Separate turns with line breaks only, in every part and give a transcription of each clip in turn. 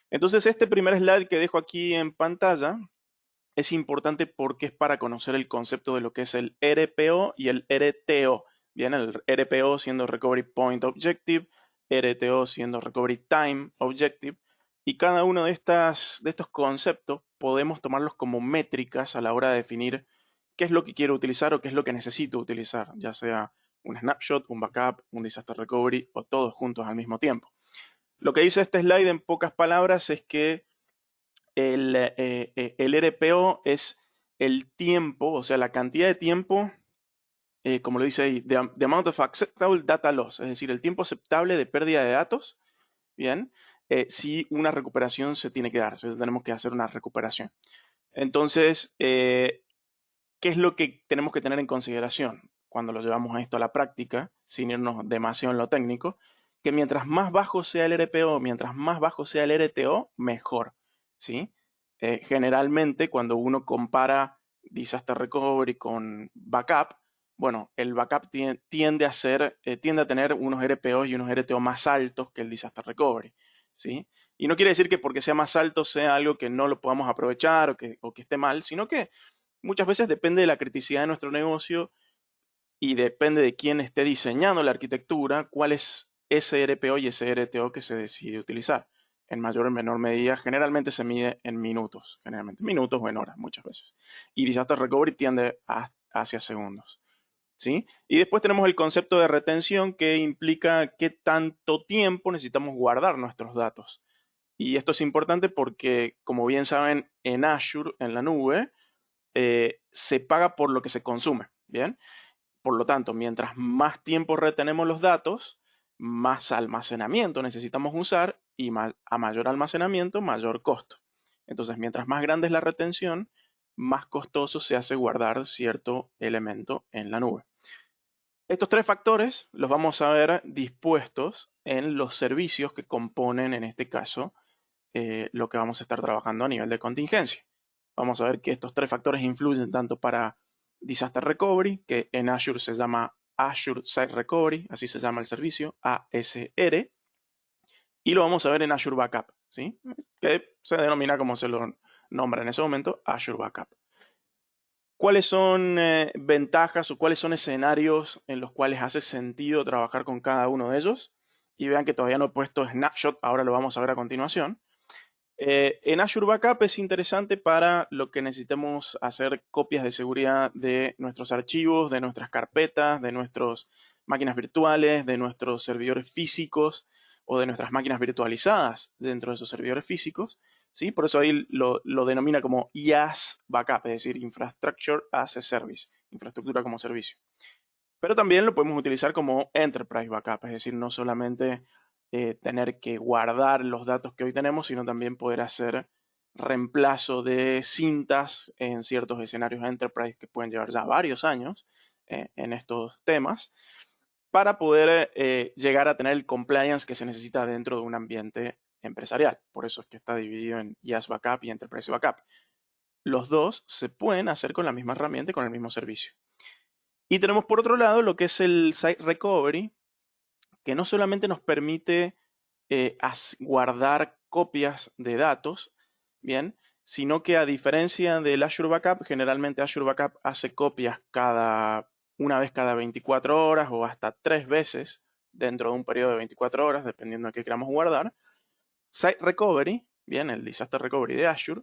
Entonces, este primer slide que dejo aquí en pantalla es importante porque es para conocer el concepto de lo que es el RPO y el RTO. Bien, el RPO siendo Recovery Point Objective, RTO siendo Recovery Time Objective. Y cada uno de estos conceptos podemos tomarlos como métricas a la hora de definir qué es lo que quiero utilizar o qué es lo que necesito utilizar, ya sea un snapshot, un backup, un disaster recovery o todos juntos al mismo tiempo. Lo que dice este slide en pocas palabras es que el RPO es el tiempo, o sea, la cantidad de tiempo, como lo dice ahí, the amount of acceptable data loss, es decir, el tiempo aceptable de pérdida de datos, bien, si una recuperación se tiene que dar, si tenemos que hacer una recuperación. Entonces, ¿qué es lo que tenemos que tener en consideración cuando lo llevamos a esto a la práctica, sin irnos demasiado en lo técnico? Que mientras más bajo sea el RPO, mientras más bajo sea el RTO, mejor, ¿sí? Generalmente, cuando uno compara disaster recovery con backup, bueno, el backup tiende a tener unos RPO y unos RTO más altos que el disaster recovery, ¿sí? Y no quiere decir que porque sea más alto sea algo que no lo podamos aprovechar o que esté mal, sino que muchas veces depende de la criticidad de nuestro negocio y depende de quién esté diseñando la arquitectura, cuál es ese RPO y ese RTO que se decide utilizar. En mayor o menor medida, generalmente se mide en minutos, generalmente minutos o en horas muchas veces. Y Disaster Recovery tiende hacia segundos. ¿Sí? Y después tenemos el concepto de retención que implica qué tanto tiempo necesitamos guardar nuestros datos. Y esto es importante porque, como bien saben, en Azure, en la nube, se paga por lo que se consume, ¿bien? Por lo tanto, mientras más tiempo retenemos los datos, más almacenamiento necesitamos usar y a mayor almacenamiento, mayor costo. Entonces, mientras más grande es la retención, más costoso se hace guardar cierto elemento en la nube. Estos tres factores los vamos a ver dispuestos en los servicios que componen, en este caso, lo que vamos a estar trabajando a nivel de contingencia. Vamos a ver que estos tres factores influyen tanto para Disaster Recovery, que en Azure se llama Azure Site Recovery, así se llama el servicio, ASR, y lo vamos a ver en Azure Backup, ¿sí? Que se denomina como se lo nombra en ese momento, Azure Backup. ¿Cuáles son ventajas o cuáles son escenarios en los cuales hace sentido trabajar con cada uno de ellos? Y vean que todavía no he puesto snapshot, ahora lo vamos a ver a continuación. En Azure Backup es interesante para lo que necesitemos hacer copias de seguridad de nuestros archivos, de nuestras carpetas, de nuestras máquinas virtuales, de nuestros servidores físicos o de nuestras máquinas virtualizadas dentro de esos servidores físicos. ¿Sí? Por eso ahí lo denomina como IaaS Backup, es decir, Infrastructure as a Service, infraestructura como servicio. Pero también lo podemos utilizar como Enterprise Backup, es decir, no solamente tener que guardar los datos que hoy tenemos, sino también poder hacer reemplazo de cintas en ciertos escenarios Enterprise que pueden llevar ya varios años en estos temas, para poder llegar a tener el compliance que se necesita dentro de un ambiente empresarial. Por eso es que está dividido en IaaS Backup y Enterprise Backup. Los dos se pueden hacer con la misma herramienta y con el mismo servicio. Y tenemos por otro lado lo que es el Site Recovery, que no solamente nos permite guardar copias de datos, bien, sino que a diferencia del Azure Backup, generalmente Azure Backup hace copias una vez cada 24 horas o hasta 3 veces dentro de un periodo de 24 horas, dependiendo de qué queramos guardar. Site Recovery, bien, el Disaster Recovery de Azure,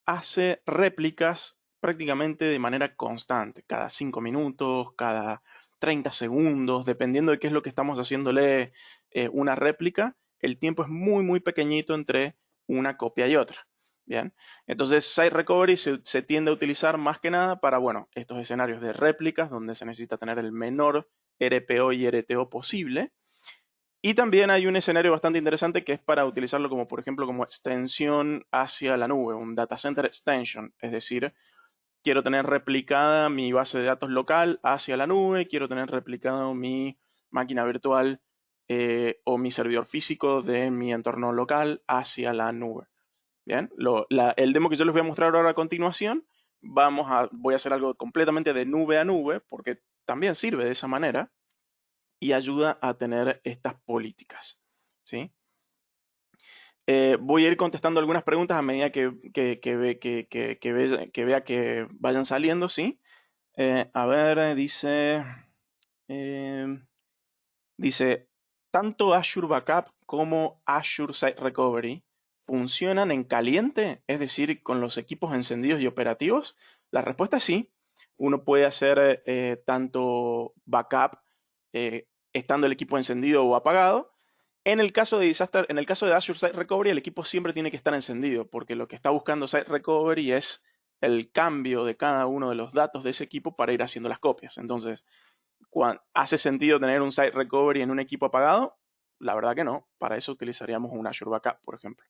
hace réplicas prácticamente de manera constante, cada 5 minutos, cada 30 segundos, dependiendo de qué es lo que estamos haciéndole una réplica, el tiempo es muy, muy pequeñito entre una copia y otra. Bien, entonces Site Recovery se tiende a utilizar más que nada para, bueno, estos escenarios de réplicas donde se necesita tener el menor RPO y RTO posible. Y también hay un escenario bastante interesante que es para utilizarlo como, por ejemplo, como extensión hacia la nube, un data center extension. Es decir, quiero tener replicada mi base de datos local hacia la nube, quiero tener replicado mi máquina virtual o mi servidor físico de mi entorno local hacia la nube. Bien, el demo que yo les voy a mostrar ahora a continuación, voy a hacer algo completamente de nube a nube, porque también sirve de esa manera y ayuda a tener estas políticas, ¿sí? Voy a ir contestando algunas preguntas a medida que vea que vayan saliendo, ¿sí? A ver, eh, dice, tanto Azure Backup como Azure Site Recovery funcionan en caliente, es decir, con los equipos encendidos y operativos. La respuesta es sí. Uno puede hacer tanto backup estando el equipo encendido o apagado. En el caso de Azure Site Recovery, el equipo siempre tiene que estar encendido, porque lo que está buscando Site Recovery es el cambio de cada uno de los datos de ese equipo para ir haciendo las copias. Entonces, ¿hace sentido tener un Site Recovery en un equipo apagado? La verdad que no. Para eso utilizaríamos un Azure Backup, por ejemplo.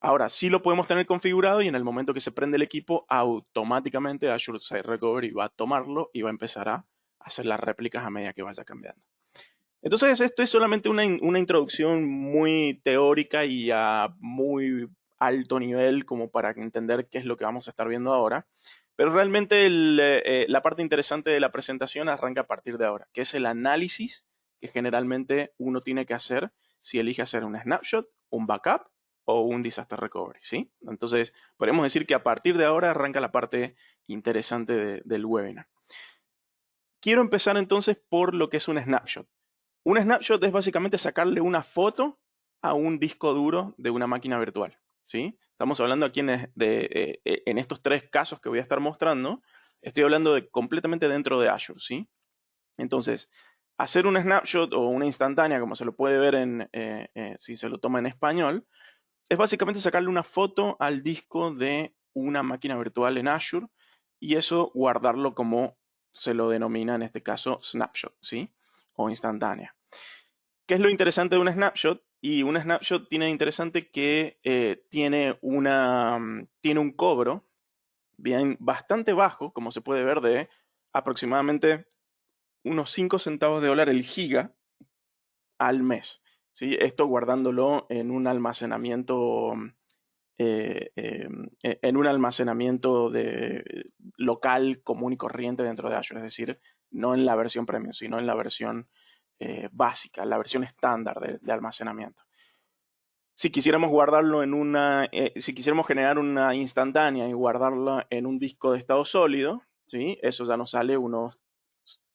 Ahora, sí lo podemos tener configurado y en el momento que se prende el equipo, automáticamente Azure Site Recovery va a tomarlo y va a empezar a hacer las réplicas a medida que vaya cambiando. Entonces, esto es solamente una introducción muy teórica y a muy alto nivel como para entender qué es lo que vamos a estar viendo ahora. Pero realmente la parte interesante de la presentación arranca a partir de ahora, que es el análisis que generalmente uno tiene que hacer si elige hacer un snapshot, un backup o un disaster recovery, ¿sí? Entonces, podemos decir que a partir de ahora arranca la parte interesante del webinar. Quiero empezar entonces por lo que es un snapshot. Un snapshot es básicamente sacarle una foto a un disco duro de una máquina virtual, ¿sí? Estamos hablando aquí en estos tres casos que voy a estar mostrando, estoy hablando de completamente dentro de Azure, ¿sí? Entonces, hacer un snapshot o una instantánea, como se lo puede ver si se lo toma en español, es básicamente sacarle una foto al disco de una máquina virtual en Azure y eso guardarlo como se lo denomina en este caso snapshot, ¿sí? O instantánea. ¿Qué es lo interesante de un snapshot? Y un snapshot tiene de interesante que tiene un cobro bien bastante bajo, como se puede ver, de aproximadamente unos 5 centavos de dólar el giga al mes, ¿sí? Esto guardándolo en un almacenamiento local común y corriente dentro de Azure, es decir, no en la versión premium, sino en la versión básica, la versión estándar de almacenamiento. Si quisiéramos guardarlo si quisiéramos generar una instantánea y guardarla en un disco de estado sólido, ¿sí? Eso ya nos sale unos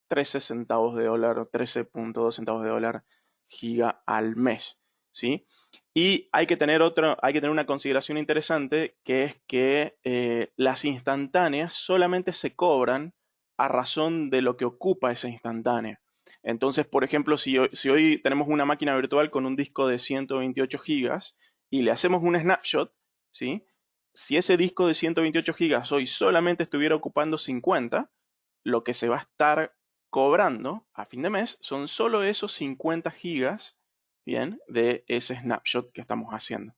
13 centavos de dólar o 13.2 centavos de dólar giga al mes, ¿sí? Y hay que tener una consideración interesante, que es que las instantáneas solamente se cobran a razón de lo que ocupa esa instantánea. Entonces, por ejemplo, si hoy tenemos una máquina virtual con un disco de 128 gigas y le hacemos un snapshot, ¿sí? Si ese disco de 128 gigas hoy solamente estuviera ocupando 50, lo que se va a estar cobrando a fin de mes son solo esos 50 gigas, ¿bien? De ese snapshot que estamos haciendo.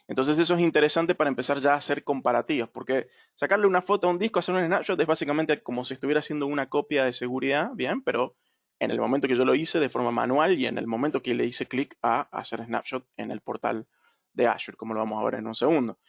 Entonces eso es interesante para empezar ya a hacer comparativas, porque sacarle una foto a un disco, hacer un snapshot es básicamente como si estuviera haciendo una copia de seguridad, ¿bien? Pero en el momento que yo lo hice de forma manual y en el momento que le hice clic a hacer snapshot en el portal de Azure, como lo vamos a ver en un segundo.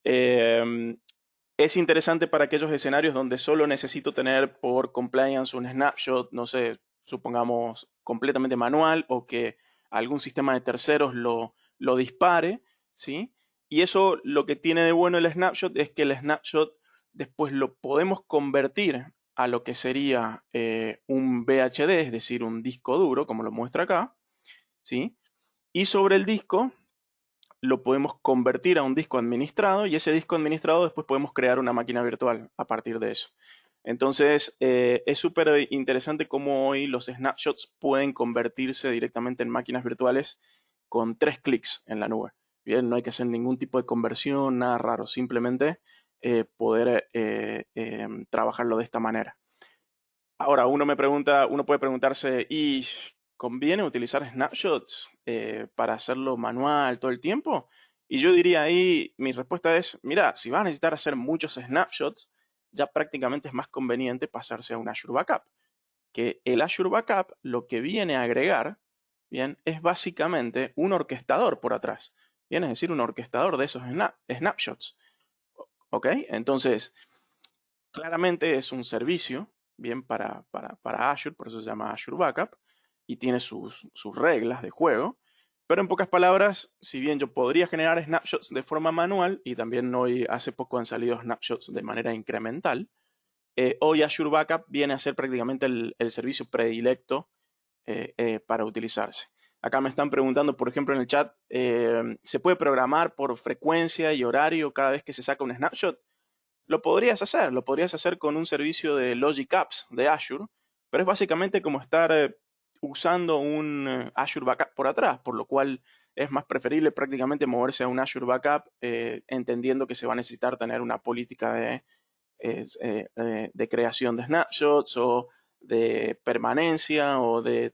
Es interesante para aquellos escenarios donde solo necesito tener por compliance un snapshot, no sé, supongamos completamente manual o que algún sistema de terceros lo dispare, ¿sí? Y eso lo que tiene de bueno el snapshot es que el snapshot después lo podemos convertir a lo que sería un VHD, es decir, un disco duro, como lo muestra acá, ¿sí? Y sobre el disco lo podemos convertir a un disco administrado y ese disco administrado después podemos crear una máquina virtual a partir de eso. Entonces, es súper interesante cómo hoy los snapshots pueden convertirse directamente en máquinas virtuales con 3 clics en la nube. Bien, no hay que hacer ningún tipo de conversión, nada raro, simplemente poder trabajarlo de esta manera. Ahora, uno puede preguntarse, ¿y conviene utilizar snapshots para hacerlo manual todo el tiempo? Y yo diría ahí, mi respuesta es, mira, si vas a necesitar hacer muchos snapshots, ya prácticamente es más conveniente pasarse a un Azure Backup. Que el Azure Backup lo que viene a agregar, bien, es básicamente un orquestador por atrás. Bien, es decir, un orquestador de esos snapshots. ¿Ok? Entonces, claramente es un servicio, bien, para Azure, por eso se llama Azure Backup, y tiene sus reglas de juego. Pero en pocas palabras, si bien yo podría generar snapshots de forma manual, y también hoy hace poco han salido snapshots de manera incremental, hoy Azure Backup viene a ser prácticamente el servicio predilecto para utilizarse. Acá me están preguntando, por ejemplo, en el chat, ¿se puede programar por frecuencia y horario cada vez que se saca un snapshot? Lo podrías hacer con un servicio de Logic Apps de Azure, pero es básicamente como estar usando un Azure Backup por atrás, por lo cual es más preferible prácticamente moverse a un Azure Backup, entendiendo que se va a necesitar tener una política de creación de snapshots o de permanencia o de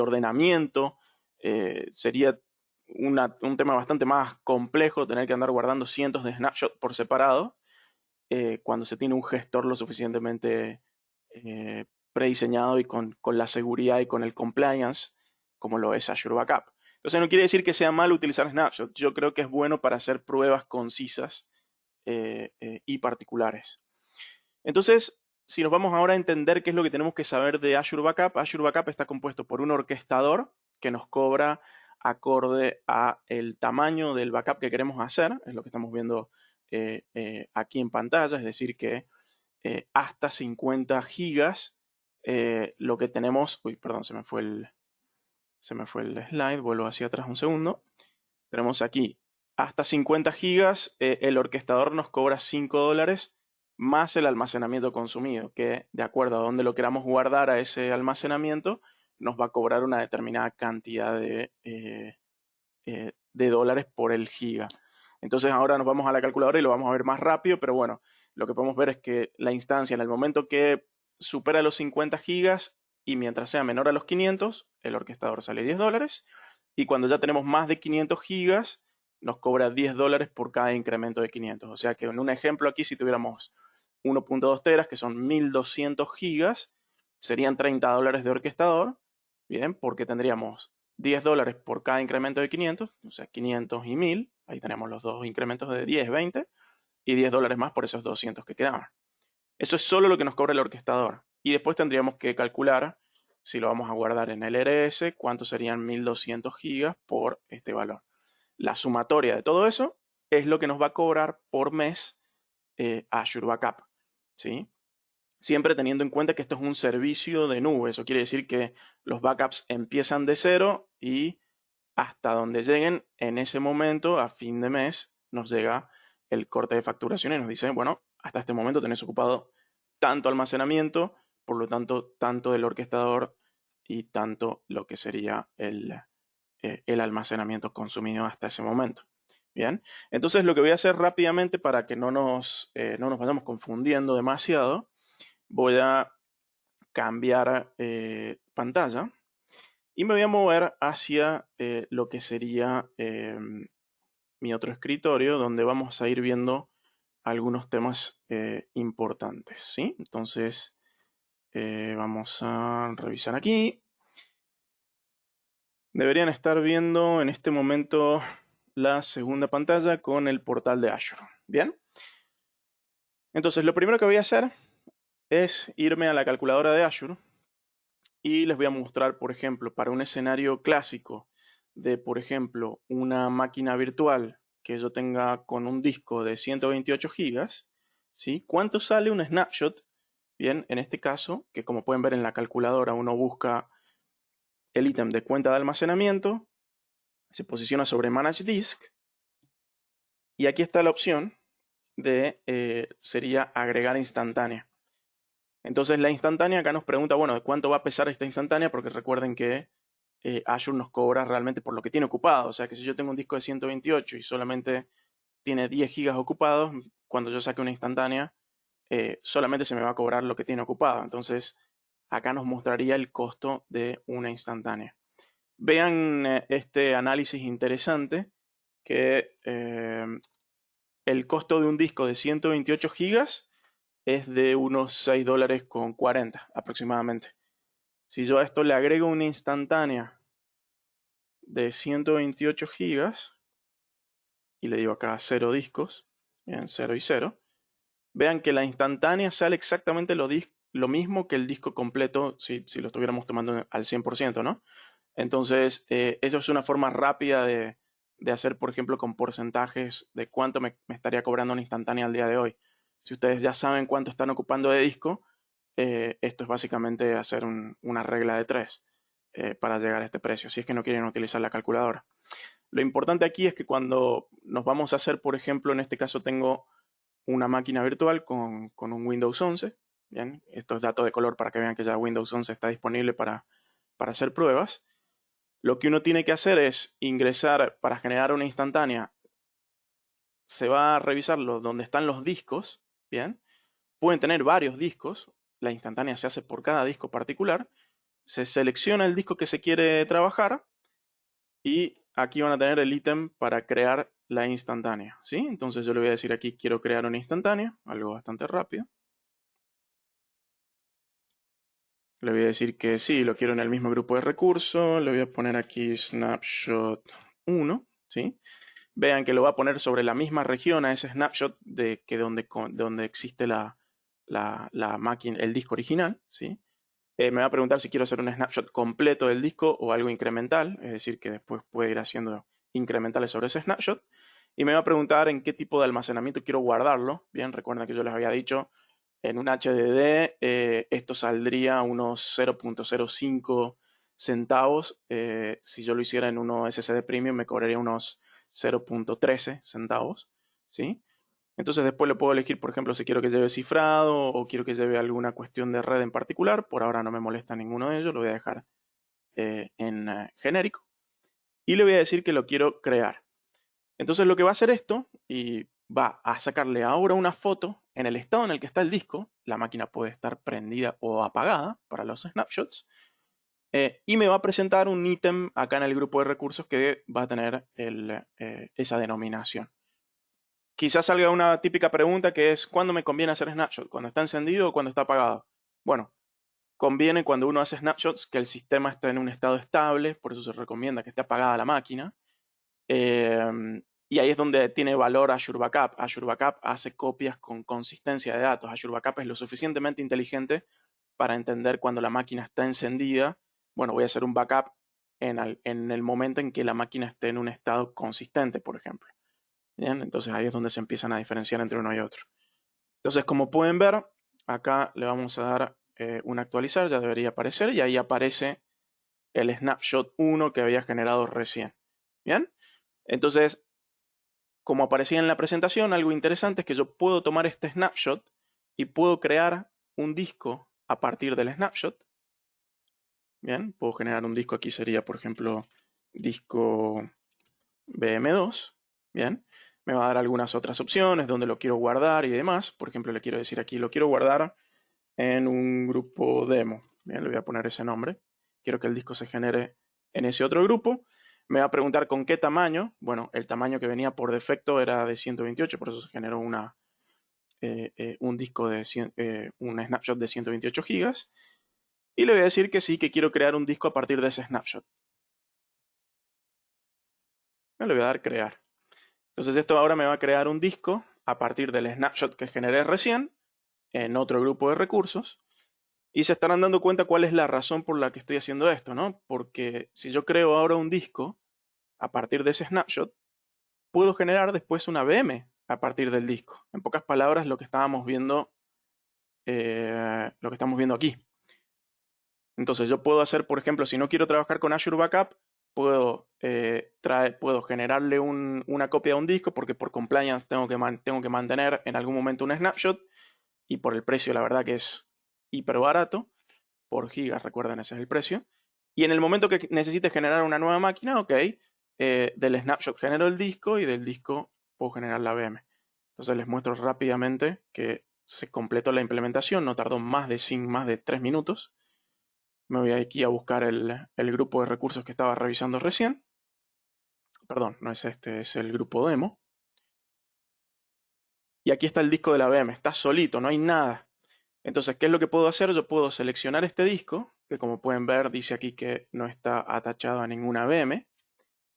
ordenamiento. Sería un tema bastante más complejo tener que andar guardando cientos de snapshots por separado cuando se tiene un gestor lo suficientemente prediseñado y con la seguridad y con el compliance como lo es Azure Backup. Entonces no quiere decir que sea mal utilizar snapshots. Yo creo que es bueno para hacer pruebas concisas y particulares. Entonces, si nos vamos ahora a entender qué es lo que tenemos que saber de Azure Backup está compuesto por un orquestador que nos cobra acorde a el tamaño del backup que queremos hacer, es lo que estamos viendo aquí en pantalla, es decir que hasta 50 gigas lo que tenemos, uy, perdón, se me fue el slide, vuelvo hacia atrás un segundo. Tenemos aquí hasta 50 gigas, el orquestador nos cobra $5 más el almacenamiento consumido, que de acuerdo a dónde lo queramos guardar a ese almacenamiento, nos va a cobrar una determinada cantidad de dólares por el giga. Entonces ahora nos vamos a la calculadora y lo vamos a ver más rápido, pero bueno, lo que podemos ver es que la instancia en el momento que supera los 50 gigas y mientras sea menor a los 500, el orquestador sale $10 y cuando ya tenemos más de 500 gigas, nos cobra $10 por cada incremento de 500. O sea que en un ejemplo aquí, si tuviéramos 1.2 teras, que son 1200 gigas, serían $30 de orquestador, bien, porque tendríamos $10 por cada incremento de 500, o sea, 500 y 1000, ahí tenemos los dos incrementos de 10, 20, y $10 más por esos 200 que quedaban. Eso es solo lo que nos cobra el orquestador. Y después tendríamos que calcular, si lo vamos a guardar en el LRS, cuánto serían 1200 gigas por este valor. La sumatoria de todo eso es lo que nos va a cobrar por mes Azure Backup, ¿sí? Siempre teniendo en cuenta que esto es un servicio de nube. Eso quiere decir que los backups empiezan de cero y hasta donde lleguen en ese momento, a fin de mes, nos llega el corte de facturación y nos dice, bueno, hasta este momento tenés ocupado tanto almacenamiento, por lo tanto, tanto del orquestador y tanto lo que sería el almacenamiento consumido hasta ese momento. Bien, entonces lo que voy a hacer rápidamente para que no nos vayamos confundiendo demasiado, voy a cambiar pantalla y me voy a mover hacia lo que sería mi otro escritorio, donde vamos a ir viendo algunos temas importantes, ¿sí? Entonces, vamos a revisar aquí. Deberían estar viendo en este momento la segunda pantalla con el portal de Azure. Bien. Entonces, lo primero que voy a hacer es irme a la calculadora de Azure y les voy a mostrar, por ejemplo, para un escenario clásico de, por ejemplo, una máquina virtual que yo tenga con un disco de 128 gigas, ¿sí? ¿Cuánto sale un snapshot? Bien, en este caso, que como pueden ver en la calculadora, uno busca el ítem de cuenta de almacenamiento, se posiciona sobre Manage Disk, y aquí está la opción de, sería agregar instantánea. Entonces la instantánea acá nos pregunta, bueno, ¿de cuánto va a pesar esta instantánea? Porque recuerden que Azure nos cobra realmente por lo que tiene ocupado. O sea que si yo tengo un disco de 128 y solamente tiene 10 gigas ocupados, cuando yo saque una instantánea, solamente se me va a cobrar lo que tiene ocupado. Entonces acá nos mostraría el costo de una instantánea. Vean este análisis interesante que el costo de un disco de 128 gigas es de unos $6.40 aproximadamente. Si yo a esto le agrego una instantánea de 128 gigas y le digo acá 0 discos, bien, 0 y 0, vean que la instantánea sale exactamente lo mismo que el disco completo si lo estuviéramos tomando al 100%, ¿no? Entonces, eso es una forma rápida de hacer, por ejemplo, con porcentajes de cuánto me estaría cobrando una instantánea al día de hoy. Si ustedes ya saben cuánto están ocupando de disco, esto es básicamente hacer una regla de 3 para llegar a este precio, si es que no quieren utilizar la calculadora. Lo importante aquí es que cuando nos vamos a hacer, por ejemplo, en este caso tengo una máquina virtual con un Windows 11. Bien, esto es dato de color para que vean que ya Windows 11 está disponible para hacer pruebas. Lo que uno tiene que hacer es ingresar para generar una instantánea. Se va a revisar donde están los discos. Bien, pueden tener varios discos. La instantánea se hace por cada disco particular. Se selecciona el disco que se quiere trabajar y aquí van a tener el ítem para crear la instantánea, ¿sí? Entonces yo le voy a decir aquí quiero crear una instantánea, algo bastante rápido. Le voy a decir que sí, lo quiero en el mismo grupo de recursos. Le voy a poner aquí snapshot 1, ¿sí? Vean que lo va a poner sobre la misma región a ese snapshot de que donde existe la máquina, el disco original, ¿sí? Me va a preguntar si quiero hacer un snapshot completo del disco o algo incremental, es decir, que después puede ir haciendo incrementales sobre ese snapshot. Y me va a preguntar en qué tipo de almacenamiento quiero guardarlo. Bien, recuerden que yo les había dicho, en un HDD esto saldría unos 0.05 centavos. Si yo lo hiciera en uno SSD Premium me cobraría unos 0.13 centavos, ¿sí? Entonces después lo puedo elegir, por ejemplo, si quiero que lleve cifrado o quiero que lleve alguna cuestión de red en particular. Por ahora no me molesta ninguno de ellos, lo voy a dejar en genérico. Y le voy a decir que lo quiero crear. Entonces lo que va a hacer esto, y va a sacarle ahora una foto en el estado en el que está el disco. La máquina puede estar prendida o apagada para los snapshots. Y me va a presentar un ítem acá en el grupo de recursos que va a tener esa denominación. Quizás salga una típica pregunta que es ¿cuándo me conviene hacer snapshot? ¿Cuando está encendido o cuando está apagado? Bueno, conviene cuando uno hace snapshots que el sistema esté en un estado estable, por eso se recomienda que esté apagada la máquina. Y ahí es donde tiene valor Azure Backup. Azure Backup hace copias con consistencia de datos. Azure Backup es lo suficientemente inteligente para entender cuando la máquina está encendida. Bueno, voy a hacer un backup en el momento en que la máquina esté en un estado consistente, por ejemplo. Bien, entonces ahí es donde se empiezan a diferenciar entre uno y otro. Entonces, como pueden ver, acá le vamos a dar un actualizar, ya debería aparecer, y ahí aparece el snapshot 1 que había generado recién. Bien, entonces, como aparecía en la presentación, algo interesante es que yo puedo tomar este snapshot y puedo crear un disco a partir del snapshot. Bien, puedo generar un disco, aquí sería, por ejemplo, disco BM2. Bien, me va a dar algunas otras opciones donde lo quiero guardar y demás. Por ejemplo, le quiero decir aquí, lo quiero guardar en un grupo demo. Bien, le voy a poner ese nombre. Quiero que el disco se genere en ese otro grupo. Me va a preguntar con qué tamaño. Bueno, el tamaño que venía por defecto era de 128, por eso se generó un disco de un snapshot de 128 gigas. Y le voy a decir que sí, que quiero crear un disco a partir de ese snapshot. Le voy a dar crear. Entonces esto ahora me va a crear un disco a partir del snapshot que generé recién en otro grupo de recursos. Y se estarán dando cuenta cuál es la razón por la que estoy haciendo esto, ¿no? Porque si yo creo ahora un disco a partir de ese snapshot, puedo generar después una VM a partir del disco. En pocas palabras, lo que estamos viendo aquí. Entonces yo puedo hacer, por ejemplo, si no quiero trabajar con Azure Backup, puedo generarle una copia de un disco porque por compliance tengo que mantener en algún momento un snapshot y por el precio la verdad que es hiper barato, por gigas, recuerden ese es el precio. Y en el momento que necesite generar una nueva máquina, ok, del snapshot genero el disco y del disco puedo generar la VM. Entonces les muestro rápidamente que se completó la implementación, no tardó más de 3 minutos. Me voy aquí a buscar el grupo de recursos que estaba revisando recién. Perdón, no es este, es el grupo demo. Y aquí está el disco de la VM, está solito, no hay nada. Entonces, ¿qué es lo que puedo hacer? Yo puedo seleccionar este disco, que como pueden ver dice aquí que no está atachado a ninguna VM.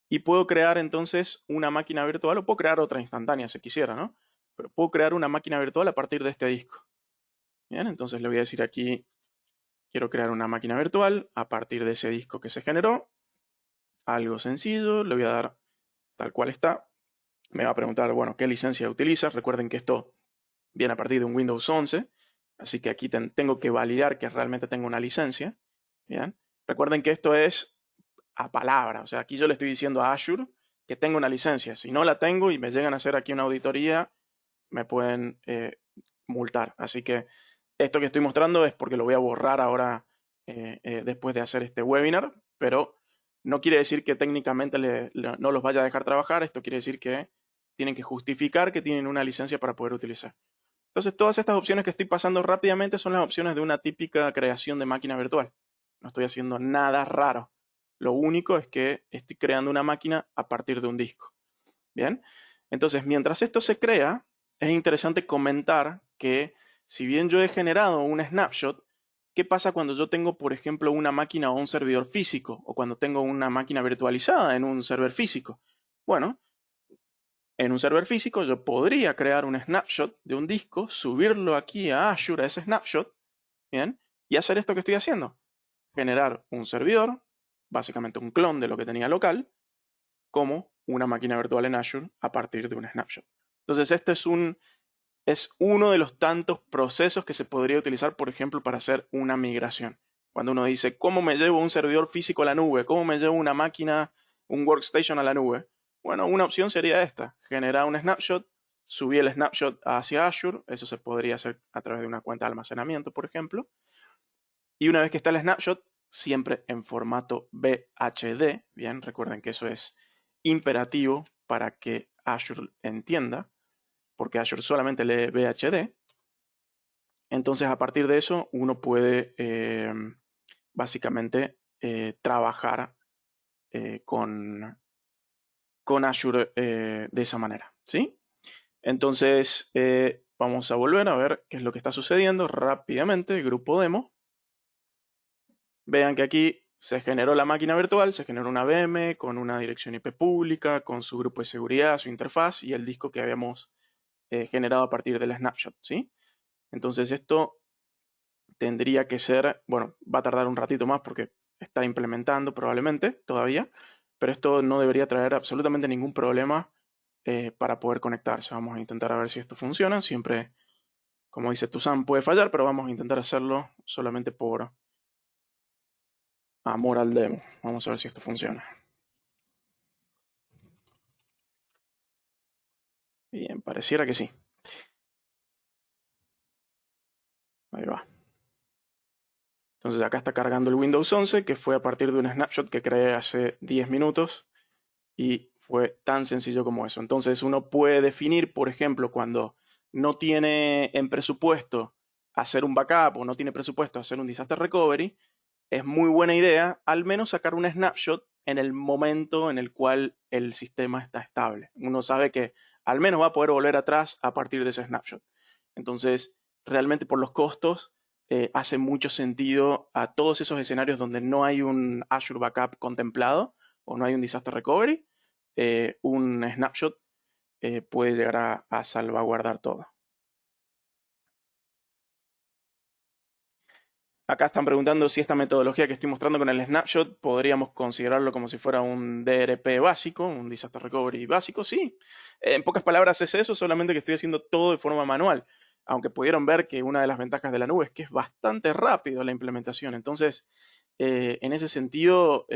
Y puedo crear entonces una máquina virtual, o puedo crear otra instantánea si quisiera, ¿no? Pero puedo crear una máquina virtual a partir de este disco. Bien, entonces le voy a decir aquí, quiero crear una máquina virtual a partir de ese disco que se generó. Algo sencillo, le voy a dar tal cual está. Me va a preguntar, bueno, ¿qué licencia utiliza? Recuerden que esto viene a partir de un Windows 11, así que aquí tengo que validar que realmente tengo una licencia. Bien, recuerden que esto es a palabra, o sea, aquí yo le estoy diciendo a Azure que tengo una licencia. Si no la tengo y me llegan a hacer aquí una auditoría, me pueden multar. Así que esto que estoy mostrando es porque lo voy a borrar ahora después de hacer este webinar, pero no quiere decir que técnicamente no los vaya a dejar trabajar. Esto quiere decir que tienen que justificar que tienen una licencia para poder utilizar. Entonces, todas estas opciones que estoy pasando rápidamente son las opciones de una típica creación de máquina virtual. No estoy haciendo nada raro. Lo único es que estoy creando una máquina a partir de un disco. Bien, entonces mientras esto se crea, es interesante comentar que si bien yo he generado un snapshot, ¿qué pasa cuando yo tengo, por ejemplo, una máquina o un servidor físico? O cuando tengo una máquina virtualizada en un server físico. Bueno, en un server físico yo podría crear un snapshot de un disco, subirlo aquí a Azure, a ese snapshot, ¿bien? Y hacer esto que estoy haciendo. Generar un servidor, básicamente un clon de lo que tenía local, como una máquina virtual en Azure a partir de un snapshot. Entonces, este es uno de los tantos procesos que se podría utilizar, por ejemplo, para hacer una migración. Cuando uno dice, ¿cómo me llevo un servidor físico a la nube? ¿Cómo me llevo una máquina, un workstation a la nube? Bueno, una opción sería esta, generar un snapshot, subir el snapshot hacia Azure, eso se podría hacer a través de una cuenta de almacenamiento, por ejemplo. Y una vez que está el snapshot, siempre en formato VHD, bien, recuerden que eso es imperativo para que Azure entienda, porque Azure solamente lee VHD. Entonces, a partir de eso, uno puede básicamente trabajar con Azure de esa manera, ¿sí? Entonces, vamos a volver a ver qué es lo que está sucediendo rápidamente, grupo demo. Vean que aquí se generó la máquina virtual, se generó una VM con una dirección IP pública, con su grupo de seguridad, su interfaz y el disco que habíamos generado a partir del snapshot, ¿sí? Entonces esto tendría que ser, bueno, va a tardar un ratito más porque está implementando probablemente todavía, pero esto no debería traer absolutamente ningún problema para poder conectarse. Vamos a intentar a ver si esto funciona. Siempre, como dice Tuzan, puede fallar, pero vamos a intentar hacerlo solamente por amor al demo. Vamos a ver si esto funciona. Bien, pareciera que sí. Ahí va. Entonces acá está cargando el Windows 11, que fue a partir de un snapshot que creé hace 10 minutos y fue tan sencillo como eso. Entonces uno puede definir, por ejemplo, cuando no tiene en presupuesto hacer un backup o no tiene presupuesto hacer un disaster recovery, es muy buena idea al menos sacar un snapshot en el momento en el cual el sistema está estable. Uno sabe que al menos va a poder volver atrás a partir de ese snapshot. Entonces, realmente por los costos, hace mucho sentido a todos esos escenarios donde no hay un Azure Backup contemplado o no hay un Disaster Recovery, un snapshot puede llegar a salvaguardar todo. Acá están preguntando si esta metodología que estoy mostrando con el snapshot podríamos considerarlo como si fuera un DRP básico, un Disaster Recovery básico. Sí, en pocas palabras es eso, solamente que estoy haciendo todo de forma manual. Aunque pudieron ver que una de las ventajas de la nube es que es bastante rápido la implementación. Entonces, en ese sentido,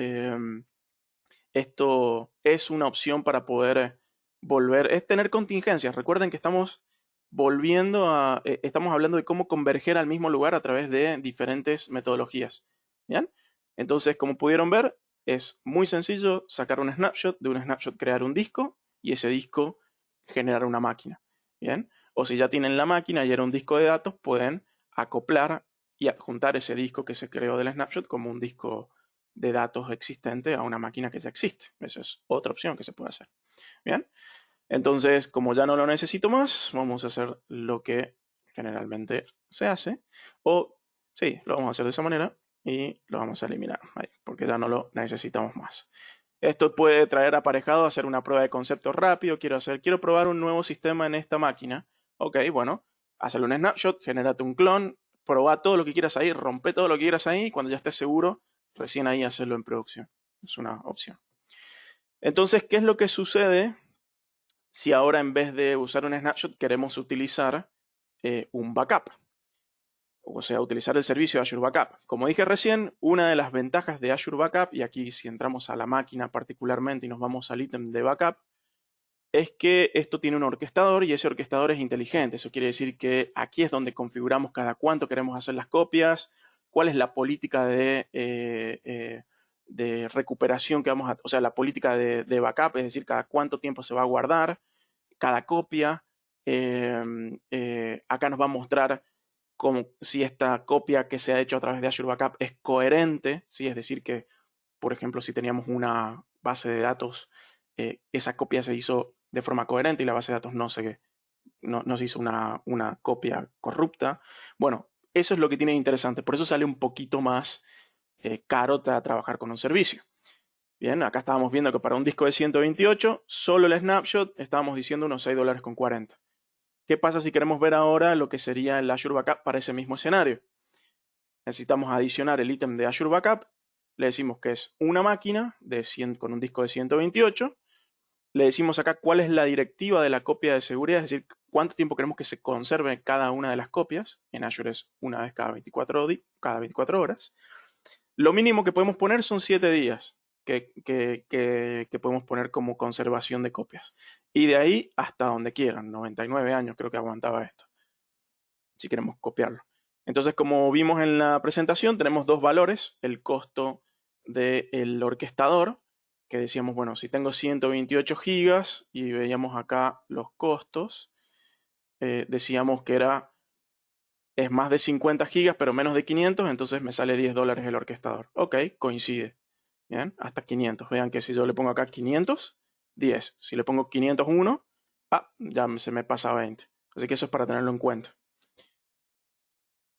esto es una opción para poder volver, es tener contingencias. Recuerden que estamos estamos hablando de cómo converger al mismo lugar a través de diferentes metodologías. ¿Bien? Entonces, como pudieron ver, es muy sencillo sacar un snapshot, de un snapshot crear un disco y ese disco generar una máquina. ¿Bien? O si ya tienen la máquina y era un disco de datos, pueden acoplar y adjuntar ese disco que se creó del snapshot como un disco de datos existente a una máquina que ya existe. Esa es otra opción que se puede hacer. Bien, entonces como ya no lo necesito más, vamos a hacer lo que generalmente se hace. O sí, lo vamos a hacer de esa manera y lo vamos a eliminar, ahí, porque ya no lo necesitamos más. Esto puede traer aparejado hacer una prueba de concepto rápido. Quiero probar un nuevo sistema en esta máquina. Ok, bueno, hazle un snapshot, genérate un clon, probá todo lo que quieras ahí, rompe todo lo que quieras ahí, y cuando ya estés seguro, recién ahí hacerlo en producción. Es una opción. Entonces, ¿qué es lo que sucede si ahora en vez de usar un snapshot queremos utilizar un backup? O sea, utilizar el servicio de Azure Backup. Como dije recién, una de las ventajas de Azure Backup, y aquí si entramos a la máquina particularmente y nos vamos al ítem de backup, es que esto tiene un orquestador y ese orquestador es inteligente. Eso quiere decir que aquí es donde configuramos cada cuánto queremos hacer las copias, cuál es la política de recuperación que vamos a, o sea, la política de backup, es decir, cada cuánto tiempo se va a guardar cada copia. Acá nos va a mostrar como si esta copia que se ha hecho a través de Azure Backup es coherente, ¿sí? Es decir, que, por ejemplo, si teníamos una base de datos, esa copia se hizo de forma coherente y la base de datos no se hizo una copia corrupta. Bueno, eso es lo que tiene de interesante. Por eso sale un poquito más caro trabajar con un servicio. Bien, acá estábamos viendo que para un disco de 128, solo el snapshot, estábamos diciendo unos $6.40. ¿Qué pasa si queremos ver ahora lo que sería el Azure Backup para ese mismo escenario? Necesitamos adicionar el ítem de Azure Backup. Le decimos que es una máquina con un disco de 128. Le decimos acá cuál es la directiva de la copia de seguridad, es decir, cuánto tiempo queremos que se conserve cada una de las copias. En Azure es una vez cada 24 horas. Lo mínimo que podemos poner son 7 días que podemos poner como conservación de copias. Y de ahí hasta donde quieran, 99 años creo que aguantaba esto, si queremos copiarlo. Entonces, como vimos en la presentación, tenemos dos valores, el costo del orquestador, que decíamos, bueno, si tengo 128 gigas y veíamos acá los costos, decíamos que es más de 50 gigas, pero menos de 500, entonces me sale $10 el orquestador. Ok, coincide. Bien, hasta 500. Vean que si yo le pongo acá 500, 10. Si le pongo 501, ya se me pasa 20. Así que eso es para tenerlo en cuenta.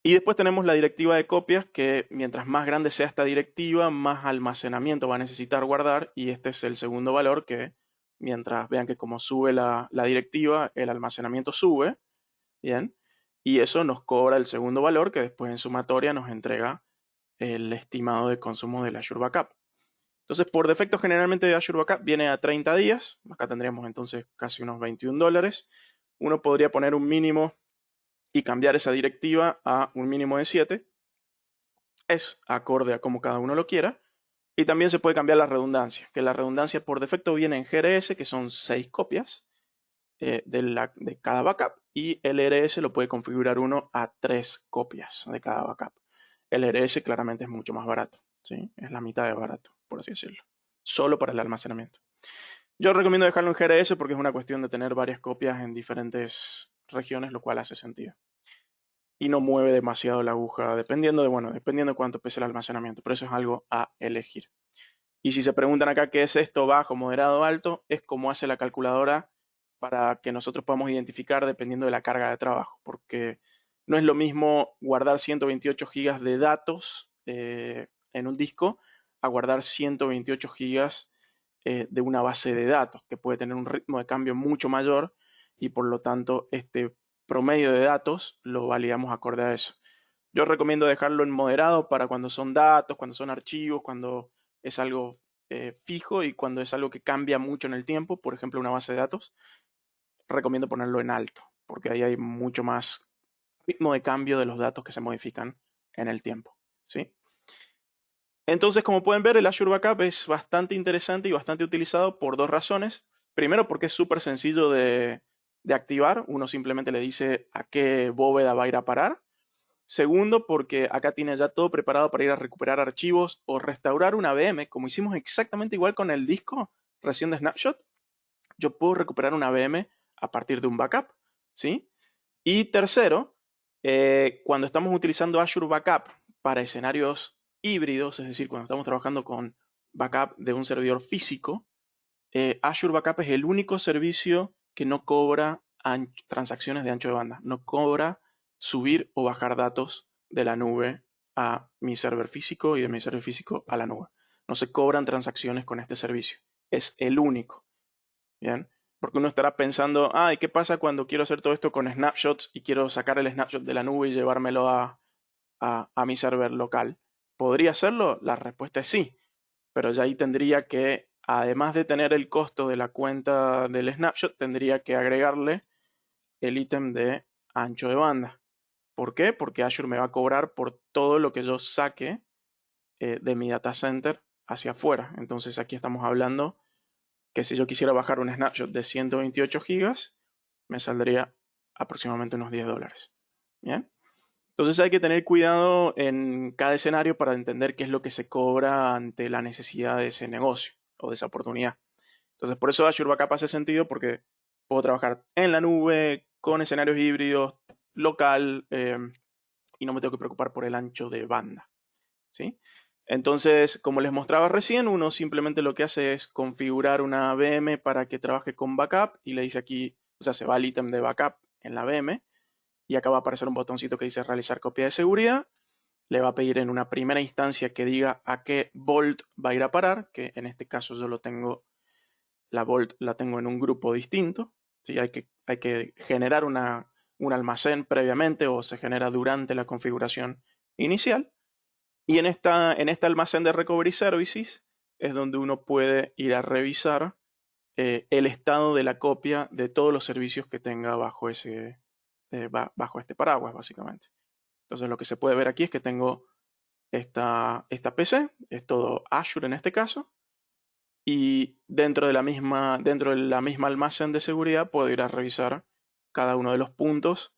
Y después tenemos la directiva de copias, que mientras más grande sea esta directiva, más almacenamiento va a necesitar guardar. Y este es el segundo valor que, mientras vean que como sube la directiva, el almacenamiento sube. Bien. Y eso nos cobra el segundo valor, que después en sumatoria nos entrega el estimado de consumo del Azure Backup. Entonces, por defecto, generalmente Azure Backup viene a 30 días. Acá tendríamos entonces casi unos $21. Uno podría poner un mínimo y cambiar esa directiva a un mínimo de 7. Es acorde a como cada uno lo quiera. Y también se puede cambiar la redundancia, que la redundancia por defecto viene en GRS, que son 6 copias de cada backup. Y el RS lo puede configurar uno a 3 copias de cada backup. El RS claramente es mucho más barato, ¿sí? Es la mitad de barato, por así decirlo. Solo para el almacenamiento. Yo recomiendo dejarlo en GRS porque es una cuestión de tener varias copias en diferentes regiones, lo cual hace sentido. Y no mueve demasiado la aguja, dependiendo de cuánto pese el almacenamiento. Pero eso es algo a elegir. Y si se preguntan acá qué es esto, bajo, moderado, alto, es como hace la calculadora para que nosotros podamos identificar dependiendo de la carga de trabajo. Porque no es lo mismo guardar 128 gigas de datos en un disco a guardar 128 gigas de una base de datos, que puede tener un ritmo de cambio mucho mayor y por lo tanto este promedio de datos lo validamos acorde a eso. Yo recomiendo dejarlo en moderado para cuando son datos, cuando son archivos, cuando es algo fijo y cuando es algo que cambia mucho en el tiempo, por ejemplo una base de datos, recomiendo ponerlo en alto, porque ahí hay mucho más ritmo de cambio de los datos que se modifican en el tiempo, ¿sí? Entonces, como pueden ver, el Azure Backup es bastante interesante y bastante utilizado por dos razones. Primero, porque es súper sencillo de activar. Uno simplemente le dice a qué bóveda va a ir a parar. Segundo, porque acá tiene ya todo preparado para ir a recuperar archivos o restaurar una VM, como hicimos exactamente igual con el disco recién de Snapshot. Yo puedo recuperar una VM a partir de un backup, ¿sí? Y tercero, cuando estamos utilizando Azure Backup para escenarios híbridos, es decir, cuando estamos trabajando con backup de un servidor físico, Azure Backup es el único servicio que no cobra transacciones de ancho de banda, no cobra subir o bajar datos de la nube a mi server físico y de mi server físico a la nube. No se cobran transacciones con este servicio. Es el único. ¿Bien? Porque uno estará pensando, ¿y qué pasa cuando quiero hacer todo esto con snapshots y quiero sacar el snapshot de la nube y llevármelo a a mi server local. ¿Podría hacerlo? La respuesta es sí, pero ya ahí tendría que, además de tener el costo de la cuenta del snapshot, tendría que agregarle el ítem de ancho de banda. ¿Por qué? Porque Azure me va a cobrar por todo lo que yo saque de mi data center hacia afuera. Entonces aquí estamos hablando que si yo quisiera bajar un snapshot de 128 gigas, me saldría aproximadamente unos $10. ¿Bien? Entonces hay que tener cuidado en cada escenario para entender qué es lo que se cobra ante la necesidad de ese negocio o de esa oportunidad. Entonces por eso Azure Backup hace sentido, porque puedo trabajar en la nube, con escenarios híbridos, local, y no me tengo que preocupar por el ancho de banda. ¿Sí? Entonces, como les mostraba recién, uno simplemente lo que hace es configurar una VM para que trabaje con backup y le dice aquí, o sea, se va al ítem de backup en la VM y acá va a aparecer un botoncito que dice realizar copia de seguridad. Le va a pedir en una primera instancia que diga a qué Vault va a ir a parar, que en este caso yo lo tengo, la Vault la tengo en un grupo distinto. ¿Sí? Hay que generar un almacén previamente o se genera durante la configuración inicial. Y en este almacén de Recovery Services es donde uno puede ir a revisar el estado de la copia de todos los servicios que tenga bajo bajo este paraguas, básicamente. Entonces lo que se puede ver aquí es que tengo esta PC, es todo Azure en este caso, y dentro de la misma almacén de seguridad puedo ir a revisar cada uno de los puntos,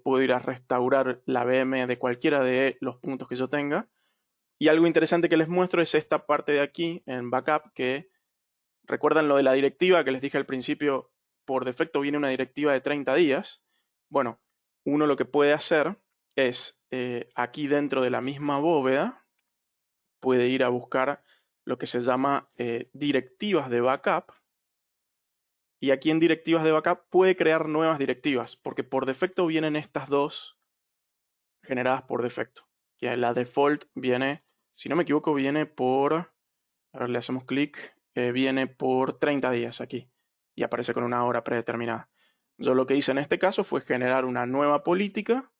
puedo ir a restaurar la VM de cualquiera de los puntos que yo tenga. Y algo interesante que les muestro es esta parte de aquí en backup, que recuerdan lo de la directiva que les dije al principio, por defecto viene una directiva de 30 días. Bueno, uno lo que puede hacer es aquí dentro de la misma bóveda, puede ir a buscar lo que se llama directivas de backup. Y aquí en directivas de backup puede crear nuevas directivas, porque por defecto vienen estas dos generadas por defecto. Que la default viene, si no me equivoco, viene por, a ver, le hacemos clic, viene por 30 días aquí y aparece con una hora predeterminada. Yo lo que hice en este caso fue generar una nueva política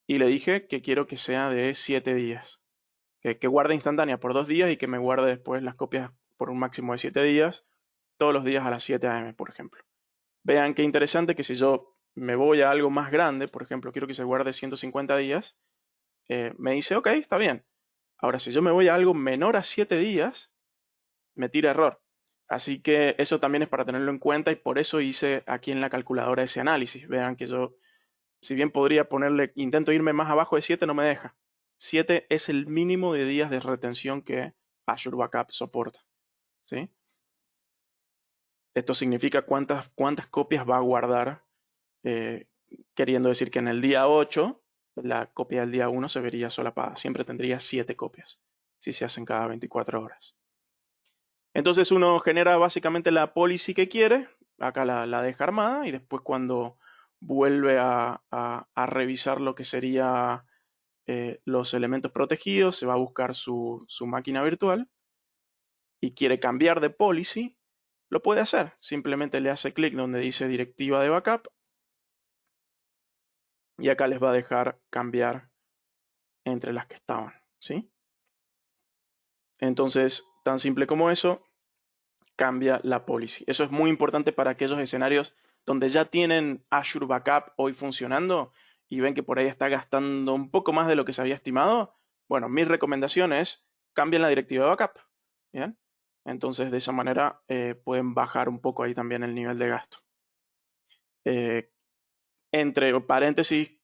y le dije que quiero que sea de 7 días. Que guarde instantánea por 2 días y que me guarde después las copias por un máximo de 7 días, todos los días a las 7 am, por ejemplo. Vean qué interesante que si yo me voy a algo más grande, por ejemplo, quiero que se guarde 150 días, me dice, ok, está bien. Ahora, si yo me voy a algo menor a 7 días, me tira error. Así que eso también es para tenerlo en cuenta y por eso hice aquí en la calculadora ese análisis. Vean que yo, si bien podría ponerle, intento irme más abajo de 7, no me deja. 7 es el mínimo de días de retención que Azure Backup soporta. ¿Sí? Esto significa cuántas copias va a guardar, queriendo decir que en el día 8 la copia del día 1 se vería solapada. Siempre tendría 7 copias si se hacen cada 24 horas. Entonces uno genera básicamente la policy que quiere, acá la deja armada y después cuando vuelve a revisar lo que sería los elementos protegidos, se va a buscar su máquina virtual y quiere cambiar de policy, lo puede hacer. Simplemente le hace clic donde dice directiva de backup y acá les va a dejar cambiar entre las que estaban, ¿sí? Entonces, tan simple como eso, cambia la policy. Eso es muy importante para aquellos escenarios donde ya tienen Azure Backup hoy funcionando y ven que por ahí está gastando un poco más de lo que se había estimado. Bueno, mi recomendación es cambien la directiva de backup. ¿Bien? Entonces, de esa manera pueden bajar un poco ahí también el nivel de gasto. Entre paréntesis,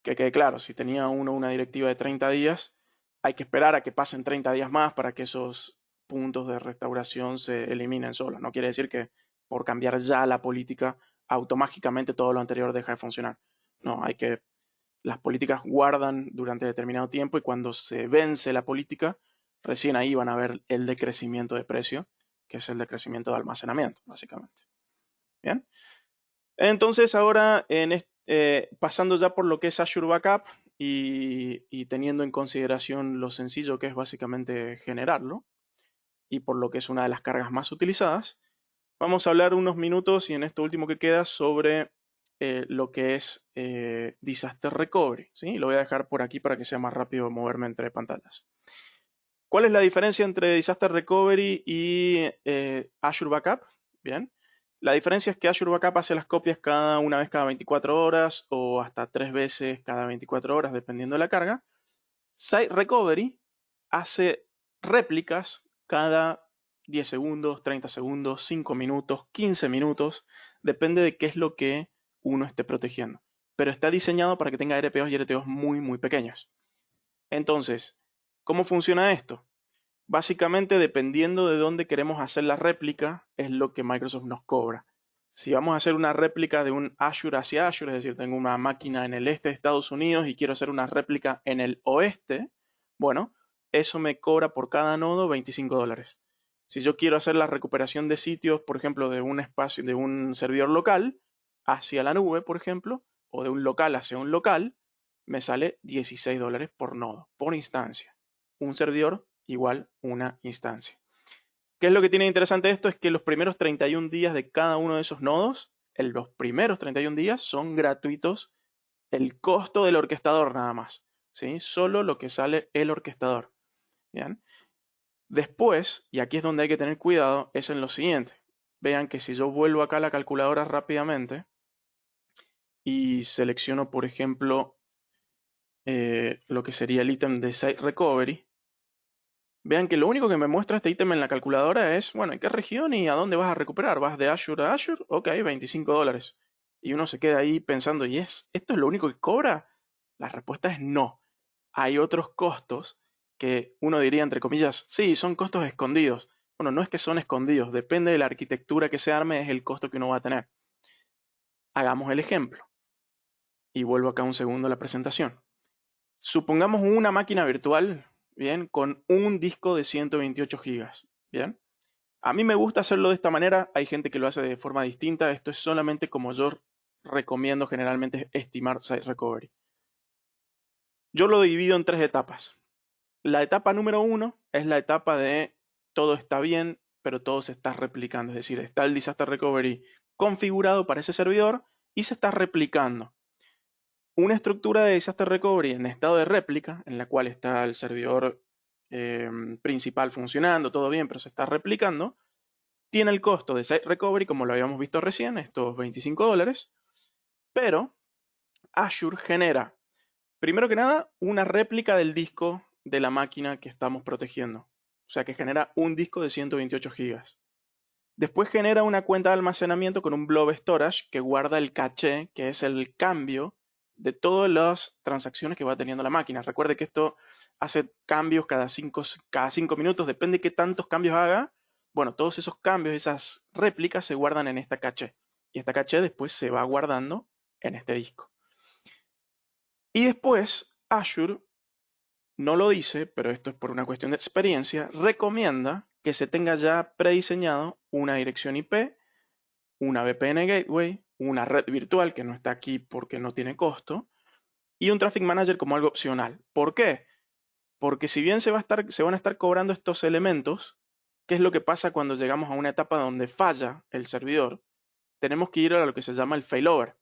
que quede claro, si tenía uno una directiva de 30 días, hay que esperar a que pasen 30 días más para que esos puntos de restauración se eliminen solos. No quiere decir que por cambiar ya la política, automáticamente todo lo anterior deja de funcionar. No, las políticas guardan durante determinado tiempo y cuando se vence la política, recién ahí van a ver el decrecimiento de precio, que es el decrecimiento de almacenamiento, básicamente. Bien. Entonces ahora, pasando ya por lo que es Azure Backup y teniendo en consideración lo sencillo que es básicamente generarlo y por lo que es una de las cargas más utilizadas, vamos a hablar unos minutos y en esto último que queda sobre lo que es Disaster Recovery, ¿sí? Lo voy a dejar por aquí para que sea más rápido moverme entre pantallas. ¿Cuál es la diferencia entre Disaster Recovery y Azure Backup? Bien. La diferencia es que Azure Backup hace las copias una vez cada 24 horas o hasta 3 veces cada 24 horas, dependiendo de la carga. Site Recovery hace réplicas cada 10 segundos, 30 segundos, 5 minutos, 15 minutos, depende de qué es lo que uno esté protegiendo. Pero está diseñado para que tenga RPOs y RTOs muy, muy pequeños. Entonces, ¿cómo funciona esto? Básicamente, dependiendo de dónde queremos hacer la réplica, es lo que Microsoft nos cobra. Si vamos a hacer una réplica de un Azure hacia Azure, es decir, tengo una máquina en el este de Estados Unidos y quiero hacer una réplica en el oeste, bueno, eso me cobra por cada nodo $25. Si yo quiero hacer la recuperación de sitios, por ejemplo, de un espacio, de un servidor local hacia la nube, por ejemplo, o de un local hacia un local, me sale $16 por nodo, por instancia. Un servidor igual una instancia. ¿Qué es lo que tiene interesante esto? Es que los primeros 31 días de cada uno de esos nodos, los primeros 31 días son gratuitos, el costo del orquestador nada más, ¿sí? Solo lo que sale el orquestador. ¿Bien? Después, y aquí es donde hay que tener cuidado, es en lo siguiente. Vean que si yo vuelvo acá a la calculadora rápidamente y selecciono, por ejemplo, lo que sería el ítem de Site Recovery, vean que lo único que me muestra este ítem en la calculadora es, bueno, ¿en qué región y a dónde vas a recuperar? ¿Vas de Azure a Azure? Ok, $25. Y uno se queda ahí pensando, ¿y esto es lo único que cobra? La respuesta es no. Hay otros costos que uno diría, entre comillas, sí, son costos escondidos. Bueno, no es que son escondidos, depende de la arquitectura que se arme, es el costo que uno va a tener. Hagamos el ejemplo. Y vuelvo acá un segundo a la presentación. Supongamos una máquina virtual, ¿bien? Con un disco de 128 gigas, ¿bien? A mí me gusta hacerlo de esta manera, hay gente que lo hace de forma distinta, esto es solamente como yo recomiendo generalmente estimar Site Recovery. Yo lo divido en 3 etapas. La etapa número 1 es la etapa de todo está bien, pero todo se está replicando, es decir, está el Disaster Recovery configurado para ese servidor y se está replicando. Una estructura de Disaster Recovery en estado de réplica, en la cual está el servidor principal funcionando, todo bien, pero se está replicando, tiene el costo de Site Recovery, como lo habíamos visto recién, estos $25, pero Azure genera, primero que nada, una réplica del disco de la máquina que estamos protegiendo. O sea que genera un disco de 128 gigas. Después genera una cuenta de almacenamiento con un blob storage que guarda el caché, que es el cambio de todas las transacciones que va teniendo la máquina. Recuerde que esto hace cambios cada 5 minutos, depende de qué tantos cambios haga. Bueno, todos esos cambios, esas réplicas se guardan en esta caché. Y esta caché después se va guardando en este disco. Y después Azure, no lo dice, pero esto es por una cuestión de experiencia, recomienda que se tenga ya prediseñado una dirección IP, una VPN Gateway, una red virtual que no está aquí porque no tiene costo, y un Traffic Manager como algo opcional. ¿Por qué? Porque si bien se van a estar cobrando estos elementos, ¿qué es lo que pasa cuando llegamos a una etapa donde falla el servidor? Tenemos que ir a lo que se llama el failover.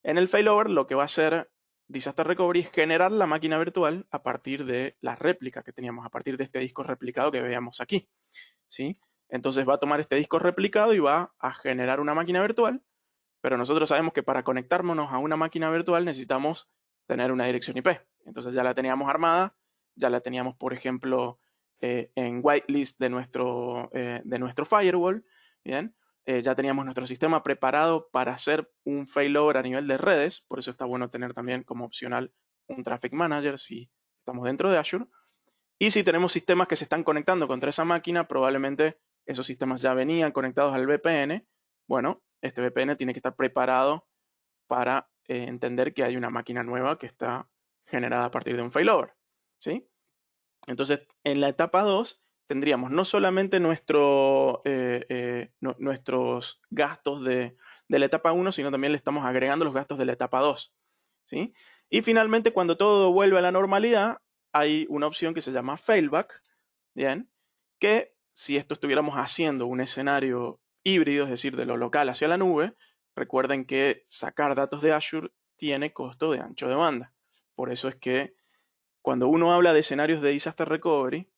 En el failover lo que va a hacer Disaster Recovery es generar la máquina virtual a partir de la réplica que teníamos, a partir de este disco replicado que veíamos aquí, ¿sí? Entonces va a tomar este disco replicado y va a generar una máquina virtual, pero nosotros sabemos que para conectarnos a una máquina virtual necesitamos tener una dirección IP. Entonces ya la teníamos armada, ya la teníamos, por ejemplo, en whitelist de nuestro firewall, ¿bien? Ya teníamos nuestro sistema preparado para hacer un failover a nivel de redes, por eso está bueno tener también como opcional un Traffic Manager si estamos dentro de Azure. Y si tenemos sistemas que se están conectando contra esa máquina, probablemente esos sistemas ya venían conectados al VPN. Bueno, este VPN tiene que estar preparado para entender que hay una máquina nueva que está generada a partir de un failover, ¿sí? Entonces, en la etapa 2 tendríamos no solamente nuestros gastos de la etapa 1, sino también le estamos agregando los gastos de la etapa 2, ¿sí? Y finalmente, cuando todo vuelve a la normalidad, hay una opción que se llama failback, ¿bien? Que si esto estuviéramos haciendo un escenario híbrido, es decir, de lo local hacia la nube, recuerden que sacar datos de Azure tiene costo de ancho de banda. Por eso es que cuando uno habla de escenarios de disaster recovery,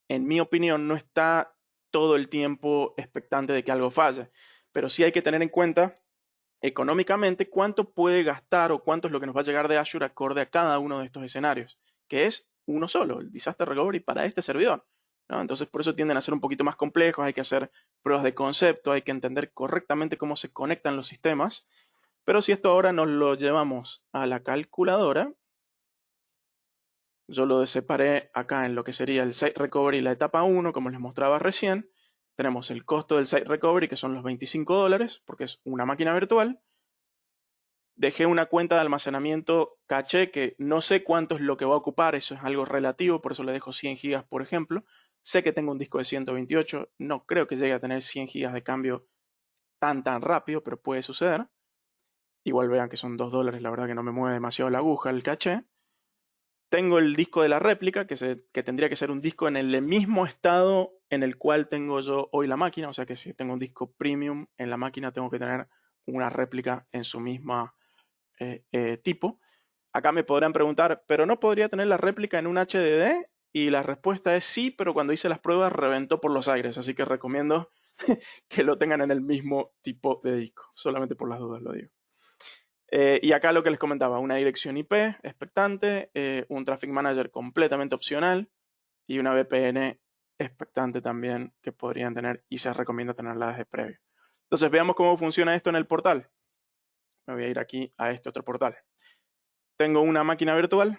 en mi opinión, no está todo el tiempo expectante de que algo falle, pero sí hay que tener en cuenta económicamente cuánto puede gastar o cuánto es lo que nos va a llegar de Azure acorde a cada uno de estos escenarios, que es uno solo, el disaster recovery para este servidor, ¿no? Entonces por eso tienden a ser un poquito más complejos, hay que hacer pruebas de concepto, hay que entender correctamente cómo se conectan los sistemas, pero si esto ahora nos lo llevamos a la calculadora, yo lo separé acá en lo que sería el Site Recovery, la etapa 1, como les mostraba recién. Tenemos el costo del Site Recovery, que son los $25, porque es una máquina virtual. Dejé una cuenta de almacenamiento caché, que no sé cuánto es lo que va a ocupar, eso es algo relativo, por eso le dejo 100 GB, por ejemplo. Sé que tengo un disco de 128, no creo que llegue a tener 100 GB de cambio tan rápido, pero puede suceder. Igual vean que son $2, la verdad que no me mueve demasiado la aguja el caché. Tengo el disco de la réplica, que tendría que ser un disco en el mismo estado en el cual tengo yo hoy la máquina. O sea que si tengo un disco premium en la máquina, tengo que tener una réplica en su misma tipo. Acá me podrán preguntar, ¿pero no podría tener la réplica en un HDD? Y la respuesta es sí, pero cuando hice las pruebas reventó por los aires. Así que recomiendo que lo tengan en el mismo tipo de disco. Solamente por las dudas lo digo. Y acá lo que les comentaba, una dirección IP expectante, un Traffic Manager completamente opcional y una VPN expectante también que podrían tener y se recomienda tenerla desde previo. Entonces veamos cómo funciona esto en el portal. Me voy a ir aquí a este otro portal. Tengo una máquina virtual,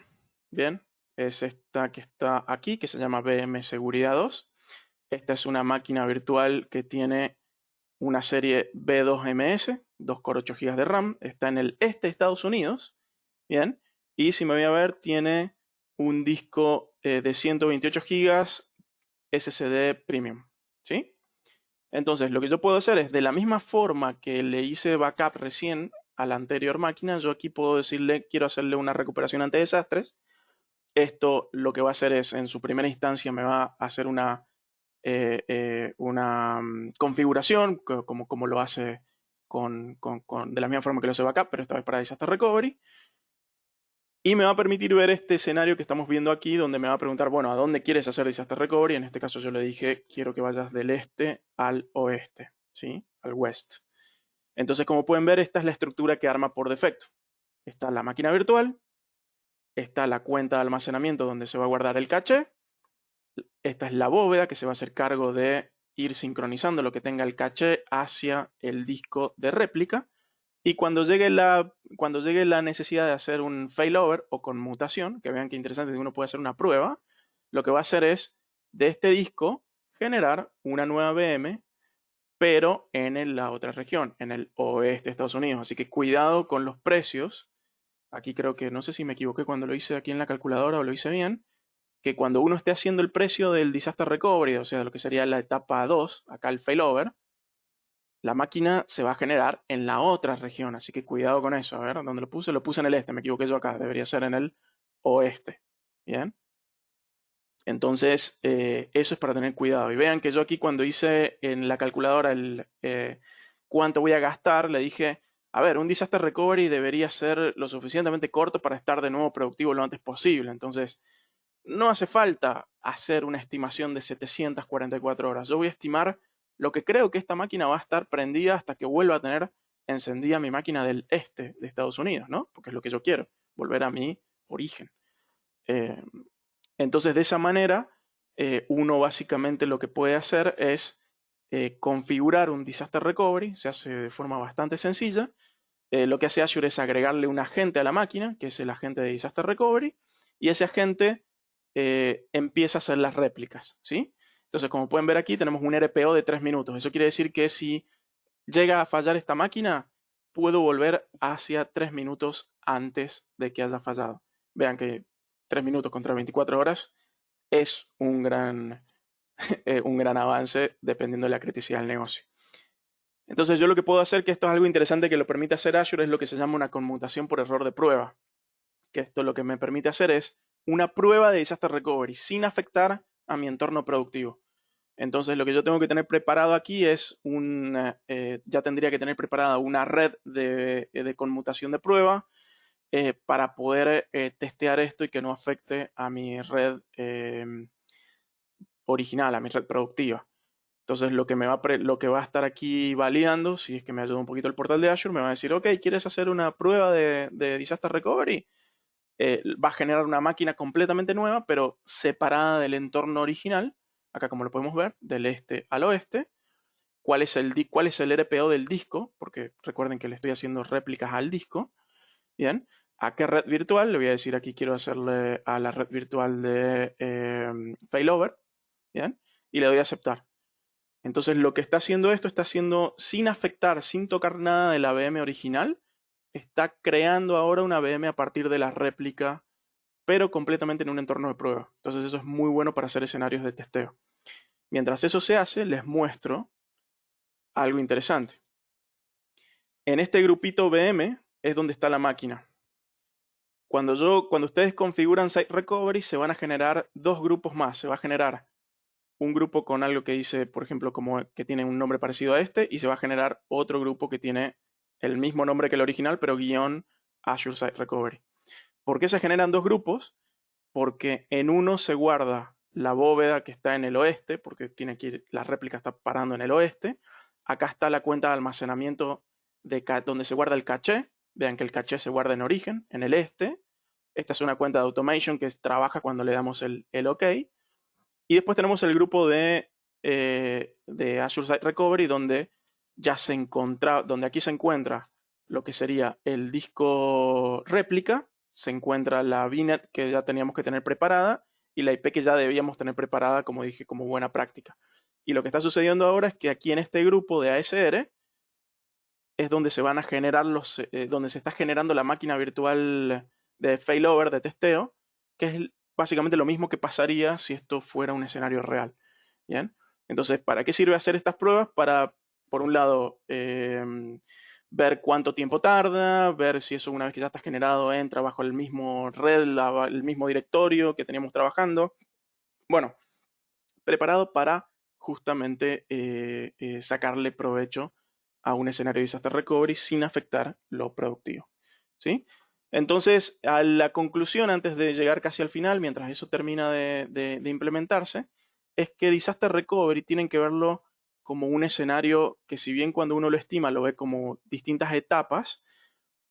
bien, es esta que está aquí, que se llama VM Seguridad 2. Esta es una máquina virtual que tiene una serie B2MS, 2 core 8 GB de RAM, está en el este de Estados Unidos, bien, y si me voy a ver, tiene un disco de 128 GB SSD Premium, ¿sí? Entonces, lo que yo puedo hacer es, de la misma forma que le hice backup recién a la anterior máquina, yo aquí puedo decirle, quiero hacerle una recuperación ante desastres. Esto lo que va a hacer es, en su primera instancia, me va a hacer una configuración, como lo hace de la misma forma que lo hace backup, pero esta vez para Disaster Recovery. Y me va a permitir ver este escenario que estamos viendo aquí, donde me va a preguntar, bueno, ¿a dónde quieres hacer Disaster Recovery? En este caso yo le dije, quiero que vayas del este al oeste, ¿sí? Al west. Entonces, como pueden ver, esta es la estructura que arma por defecto. Está la máquina virtual, está la cuenta de almacenamiento donde se va a guardar el caché, esta es la bóveda que se va a hacer cargo de ir sincronizando lo que tenga el caché hacia el disco de réplica. Y cuando llegue la necesidad de hacer un failover o conmutación, que vean qué interesante que uno puede hacer una prueba, lo que va a hacer es de este disco generar una nueva VM, pero en la otra región, en el oeste de Estados Unidos. Así que cuidado con los precios. Aquí creo que, no sé si me equivoqué cuando lo hice aquí en la calculadora o lo hice bien, que cuando uno esté haciendo el precio del disaster recovery, o sea, lo que sería la etapa 2, acá el failover, la máquina se va a generar en la otra región, así que cuidado con eso. A ver, ¿dónde lo puse? Lo puse en el este, me equivoqué yo acá, debería ser en el oeste. Bien. Entonces, eso es para tener cuidado. Y vean que yo aquí cuando hice en la calculadora el cuánto voy a gastar, le dije, a ver, un disaster recovery debería ser lo suficientemente corto para estar de nuevo productivo lo antes posible. Entonces, no hace falta hacer una estimación de 744 horas. Yo voy a estimar lo que creo que esta máquina va a estar prendida hasta que vuelva a tener encendida mi máquina del este de Estados Unidos, ¿no? Porque es lo que yo quiero, volver a mi origen. Entonces, de esa manera, uno básicamente lo que puede hacer es configurar un disaster recovery, se hace de forma bastante sencilla. Lo que hace Azure es agregarle un agente a la máquina, que es el agente de disaster recovery, y ese agente empieza a hacer las réplicas, ¿sí? Entonces, como pueden ver aquí, tenemos un RPO de 3 minutos. Eso quiere decir que si llega a fallar esta máquina, puedo volver hacia 3 minutos antes de que haya fallado. Vean que 3 minutos contra 24 horas es un gran avance dependiendo de la criticidad del negocio. Entonces yo lo que puedo hacer, que esto es algo interesante que lo permite hacer Azure, es lo que se llama una conmutación por error de prueba. Que esto lo que me permite hacer es una prueba de disaster recovery sin afectar a mi entorno productivo. Entonces lo que yo tengo que tener preparado aquí es ya tendría que tener preparada una red de conmutación de prueba para poder testear esto y que no afecte a mi red original, a mi red productiva. Entonces lo que va a estar aquí validando, si es que me ayuda un poquito el portal de Azure, me va a decir, ok, ¿quieres hacer una prueba de Disaster Recovery? Va a generar una máquina completamente nueva, pero separada del entorno original, acá como lo podemos ver, del este al oeste. ¿Cuál es el RPO del disco? Porque recuerden que le estoy haciendo réplicas al disco. Bien, ¿a qué red virtual? Le voy a decir aquí quiero hacerle a la red virtual de failover. Bien, y le doy a aceptar. Entonces lo que está haciendo esto, está haciendo sin afectar, sin tocar nada de la VM original, está creando ahora una VM a partir de la réplica, pero completamente en un entorno de prueba. Entonces eso es muy bueno para hacer escenarios de testeo. Mientras eso se hace, les muestro algo interesante. En este grupito VM es donde está la máquina. Cuando ustedes configuran Site Recovery, se van a generar dos grupos más. Se va a generar un grupo con algo que dice, por ejemplo, como que tiene un nombre parecido a este, y se va a generar otro grupo que tiene el mismo nombre que el original, pero guión Azure Site Recovery. ¿Por qué se generan dos grupos? Porque en uno se guarda la bóveda que está en el oeste, porque la réplica está parando en el oeste. Acá está la cuenta de almacenamiento donde se guarda el caché. Vean que el caché se guarda en origen, en el este. Esta es una cuenta de automation que trabaja cuando le damos el OK. Y después tenemos el grupo de Azure Site Recovery, donde donde aquí se encuentra lo que sería el disco réplica, se encuentra la VNet que ya teníamos que tener preparada y la IP que ya debíamos tener preparada, como dije, como buena práctica. Y lo que está sucediendo ahora es que aquí en este grupo de ASR es donde se van a generar donde se está generando la máquina virtual de failover, de testeo, que es básicamente lo mismo que pasaría si esto fuera un escenario real. Bien, entonces, ¿para qué sirve hacer estas pruebas? Para, por un lado, ver cuánto tiempo tarda, ver si eso una vez que ya está generado entra bajo el mismo red, el mismo directorio que teníamos trabajando. Bueno, preparado para justamente sacarle provecho a un escenario de disaster recovery sin afectar lo productivo. ¿Sí? Entonces, a la conclusión, antes de llegar casi al final, mientras eso termina de implementarse, es que disaster recovery tienen que verlo como un escenario que, si bien cuando uno lo estima lo ve como distintas etapas,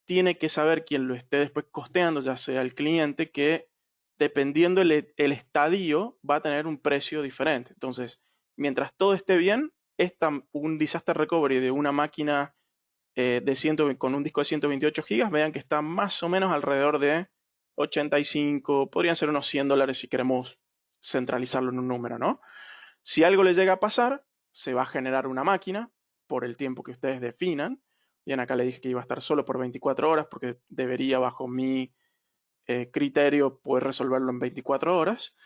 tiene que saber quien lo esté después costeando, ya sea el cliente, que dependiendo el estadio va a tener un precio diferente. Entonces, mientras todo esté bien, un disaster recovery de una máquina con un disco de 128 gigas, vean que está más o menos alrededor de 85, podrían ser unos $100 si queremos centralizarlo en un número, ¿no? Si algo le llega a pasar, se va a generar una máquina por el tiempo que ustedes definan. Bien, acá le dije que iba a estar solo por 24 horas porque debería, bajo mi criterio, poder resolverlo en 24 horas.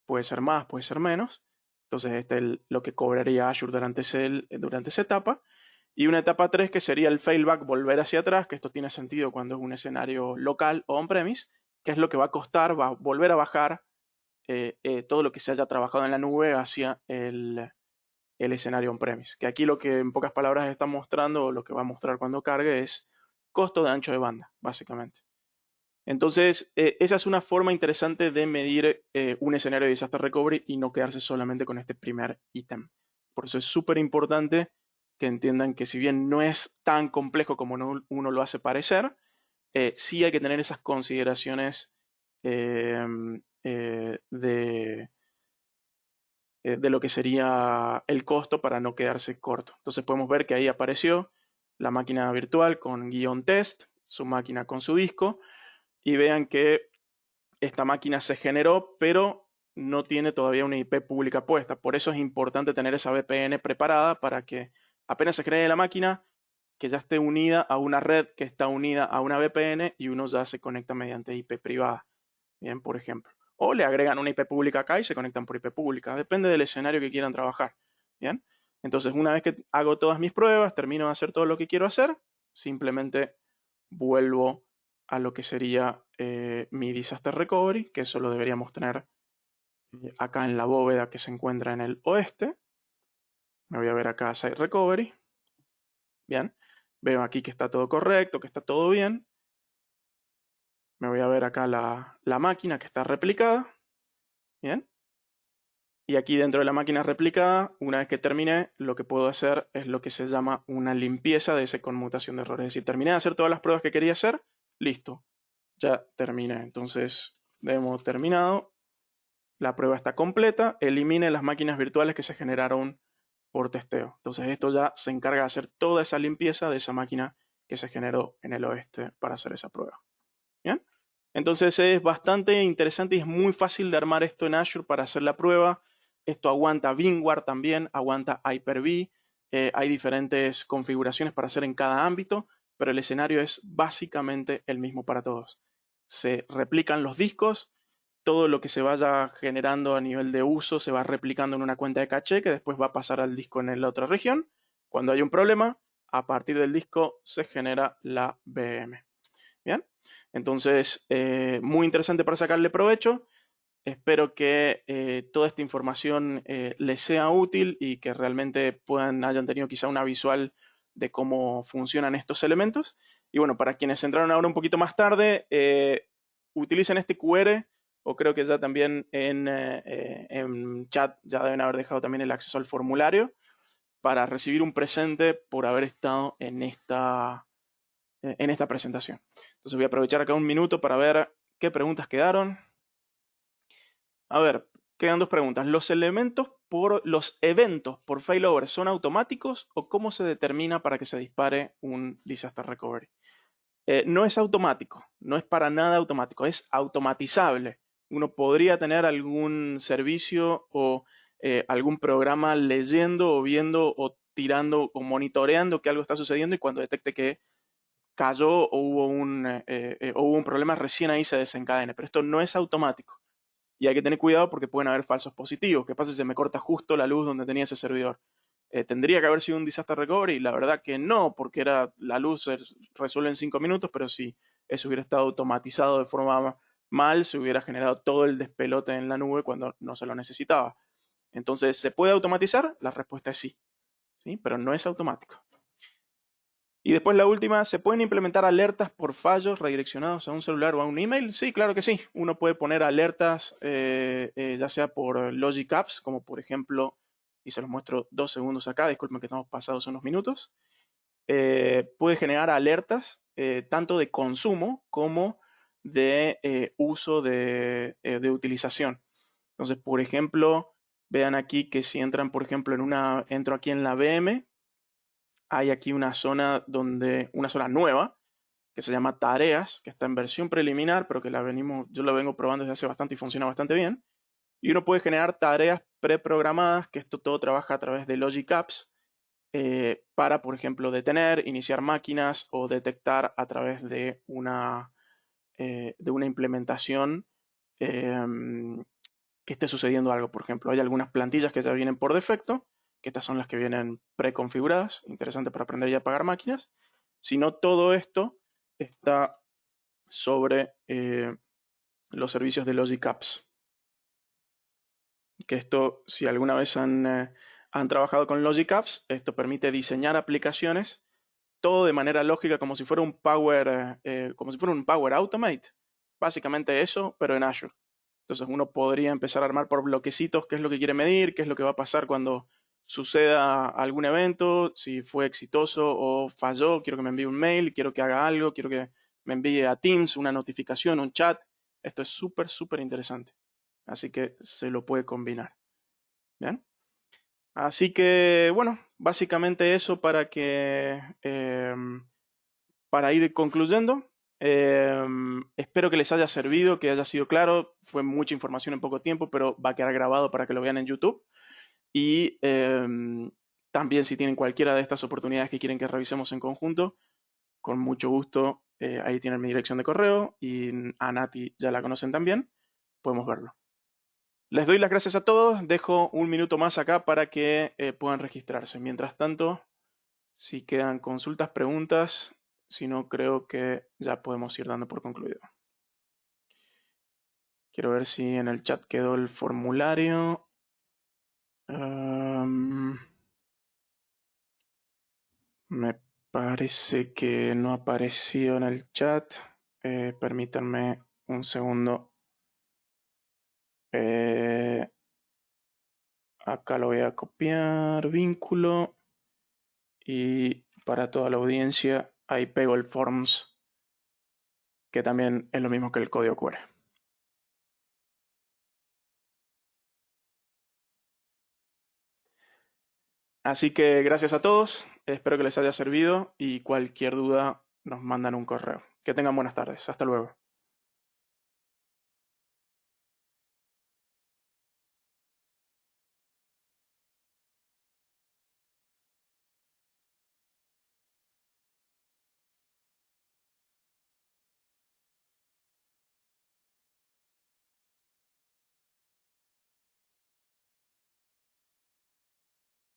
Puede ser más, puede ser menos. Entonces, este es lo que cobraría Azure durante esa etapa. Y una etapa 3 que sería el failback, volver hacia atrás, que esto tiene sentido cuando es un escenario local o on-premise, que es lo que va a costar, va a volver a bajar todo lo que se haya trabajado en la nube hacia el escenario on-premise. Que aquí lo que en pocas palabras está mostrando, o lo que va a mostrar cuando cargue, es costo de ancho de banda, básicamente. Entonces, esa es una forma interesante de medir un escenario de disaster recovery y no quedarse solamente con este primer ítem. Por eso es súper importante que entiendan que, si bien no es tan complejo como uno lo hace parecer, sí hay que tener esas consideraciones de lo que sería el costo para no quedarse corto. Entonces podemos ver que ahí apareció la máquina virtual con guión test, su máquina con su disco, y vean que esta máquina se generó, pero no tiene todavía una IP pública puesta. Por eso es importante tener esa VPN preparada para que apenas se cree la máquina, que ya esté unida a una red que está unida a una VPN y uno ya se conecta mediante IP privada. Bien, por ejemplo. O le agregan una IP pública acá y se conectan por IP pública. Depende del escenario que quieran trabajar. Bien. Entonces, una vez que hago todas mis pruebas, termino de hacer todo lo que quiero hacer, simplemente vuelvo a lo que sería mi disaster recovery, que eso lo deberíamos tener acá en la bóveda que se encuentra en el oeste. Me voy a ver acá Site Recovery. Bien. Veo aquí que está todo correcto, que está todo bien. Me voy a ver acá la máquina que está replicada. Bien. Y aquí dentro de la máquina replicada, una vez que terminé, lo que puedo hacer es lo que se llama una limpieza de esa conmutación de errores. Es decir, terminé de hacer todas las pruebas que quería hacer, listo, ya terminé. Entonces, demo terminado, la prueba está completa, elimine las máquinas virtuales que se generaron por testeo. Entonces, esto ya se encarga de hacer toda esa limpieza de esa máquina que se generó en el oeste para hacer esa prueba. ¿Bien? Entonces es bastante interesante y es muy fácil de armar esto en Azure para hacer la prueba. Esto aguanta VMware también, aguanta Hyper-V. Hay diferentes configuraciones para hacer en cada ámbito, pero el escenario es básicamente el mismo para todos. Se replican los discos, todo lo que se vaya generando a nivel de uso se va replicando en una cuenta de caché que después va a pasar al disco en la otra región. Cuando hay un problema, a partir del disco se genera la VM. Bien, entonces muy interesante para sacarle provecho. Espero que toda esta información les sea útil y que realmente hayan tenido quizá una visual de cómo funcionan estos elementos. Y bueno, para quienes entraron ahora un poquito más tarde, utilicen este QR o creo que ya también en chat ya deben haber dejado también el acceso al formulario para recibir un presente por haber estado en esta presentación. Entonces voy a aprovechar acá un minuto para ver qué preguntas quedaron. A ver, quedan dos preguntas. ¿Los eventos por failover son automáticos o cómo se determina para que se dispare un disaster recovery? No es automático, no es para nada automático, es automatizable. Uno podría tener algún servicio o algún programa leyendo o viendo o tirando o monitoreando que algo está sucediendo y cuando detecte que cayó o hubo un problema, recién ahí se desencadena. Pero esto no es automático. Y hay que tener cuidado porque pueden haber falsos positivos. ¿Qué pasa si se me corta justo la luz donde tenía ese servidor? ¿Tendría que haber sido un disaster recovery? La verdad que no, porque la luz se resuelve en 5 minutos, pero si eso hubiera estado automatizado de forma mal, se hubiera generado todo el despelote en la nube cuando no se lo necesitaba. Entonces, ¿se puede automatizar? La respuesta es sí, ¿sí? Pero no es automático. Y después la última, ¿se pueden implementar alertas por fallos redireccionados a un celular o a un email? Sí, claro que sí. Uno puede poner alertas ya sea por Logic Apps, como por ejemplo, y se los muestro 2 segundos acá, disculpen que estamos pasados unos minutos. Puede generar alertas tanto de consumo como de uso de utilización. Entonces, por ejemplo, vean aquí que si entran, por ejemplo, entro aquí en la VM, hay aquí una zona nueva que se llama tareas, que está en versión preliminar, pero que yo la vengo probando desde hace bastante y funciona bastante bien. Y uno puede generar tareas preprogramadas, que esto todo trabaja a través de Logic Apps, para, por ejemplo, detener, iniciar máquinas o detectar a través de una implementación que esté sucediendo algo. Por ejemplo, hay algunas plantillas que ya vienen por defecto, que estas son las que vienen preconfiguradas, interesante para aprender y apagar máquinas. Si no, todo esto está sobre los servicios de Logic Apps. Que esto, si alguna vez han trabajado con Logic Apps, esto permite diseñar aplicaciones todo de manera lógica como si fuera un Power Automate. Básicamente eso, pero en Azure. Entonces uno podría empezar a armar por bloquecitos qué es lo que quiere medir, qué es lo que va a pasar cuando suceda algún evento, si fue exitoso o falló, quiero que me envíe un mail, quiero que haga algo, quiero que me envíe a Teams una notificación, un chat. Esto es súper, súper interesante. Así que se lo puede combinar. ¿Bien? Así que, bueno, básicamente eso para ir concluyendo. Espero que les haya servido, que haya sido claro. Fue mucha información en poco tiempo, pero va a quedar grabado para que lo vean en YouTube. Y también si tienen cualquiera de estas oportunidades que quieren que revisemos en conjunto, con mucho gusto, ahí tienen mi dirección de correo y a Nati ya la conocen también, podemos verlo. Les doy las gracias a todos, dejo un minuto más acá para que puedan registrarse. Mientras tanto, si quedan consultas, preguntas, si no, creo que ya podemos ir dando por concluido. Quiero ver si en el chat quedó el formulario. Me parece que no apareció en el chat. Permítanme un segundo. Acá lo voy a copiar, vínculo. Y para toda la audiencia, ahí pego el forms, que también es lo mismo que el código QR. Así que gracias a todos, espero que les haya servido y cualquier duda nos mandan un correo. Que tengan buenas tardes, hasta luego.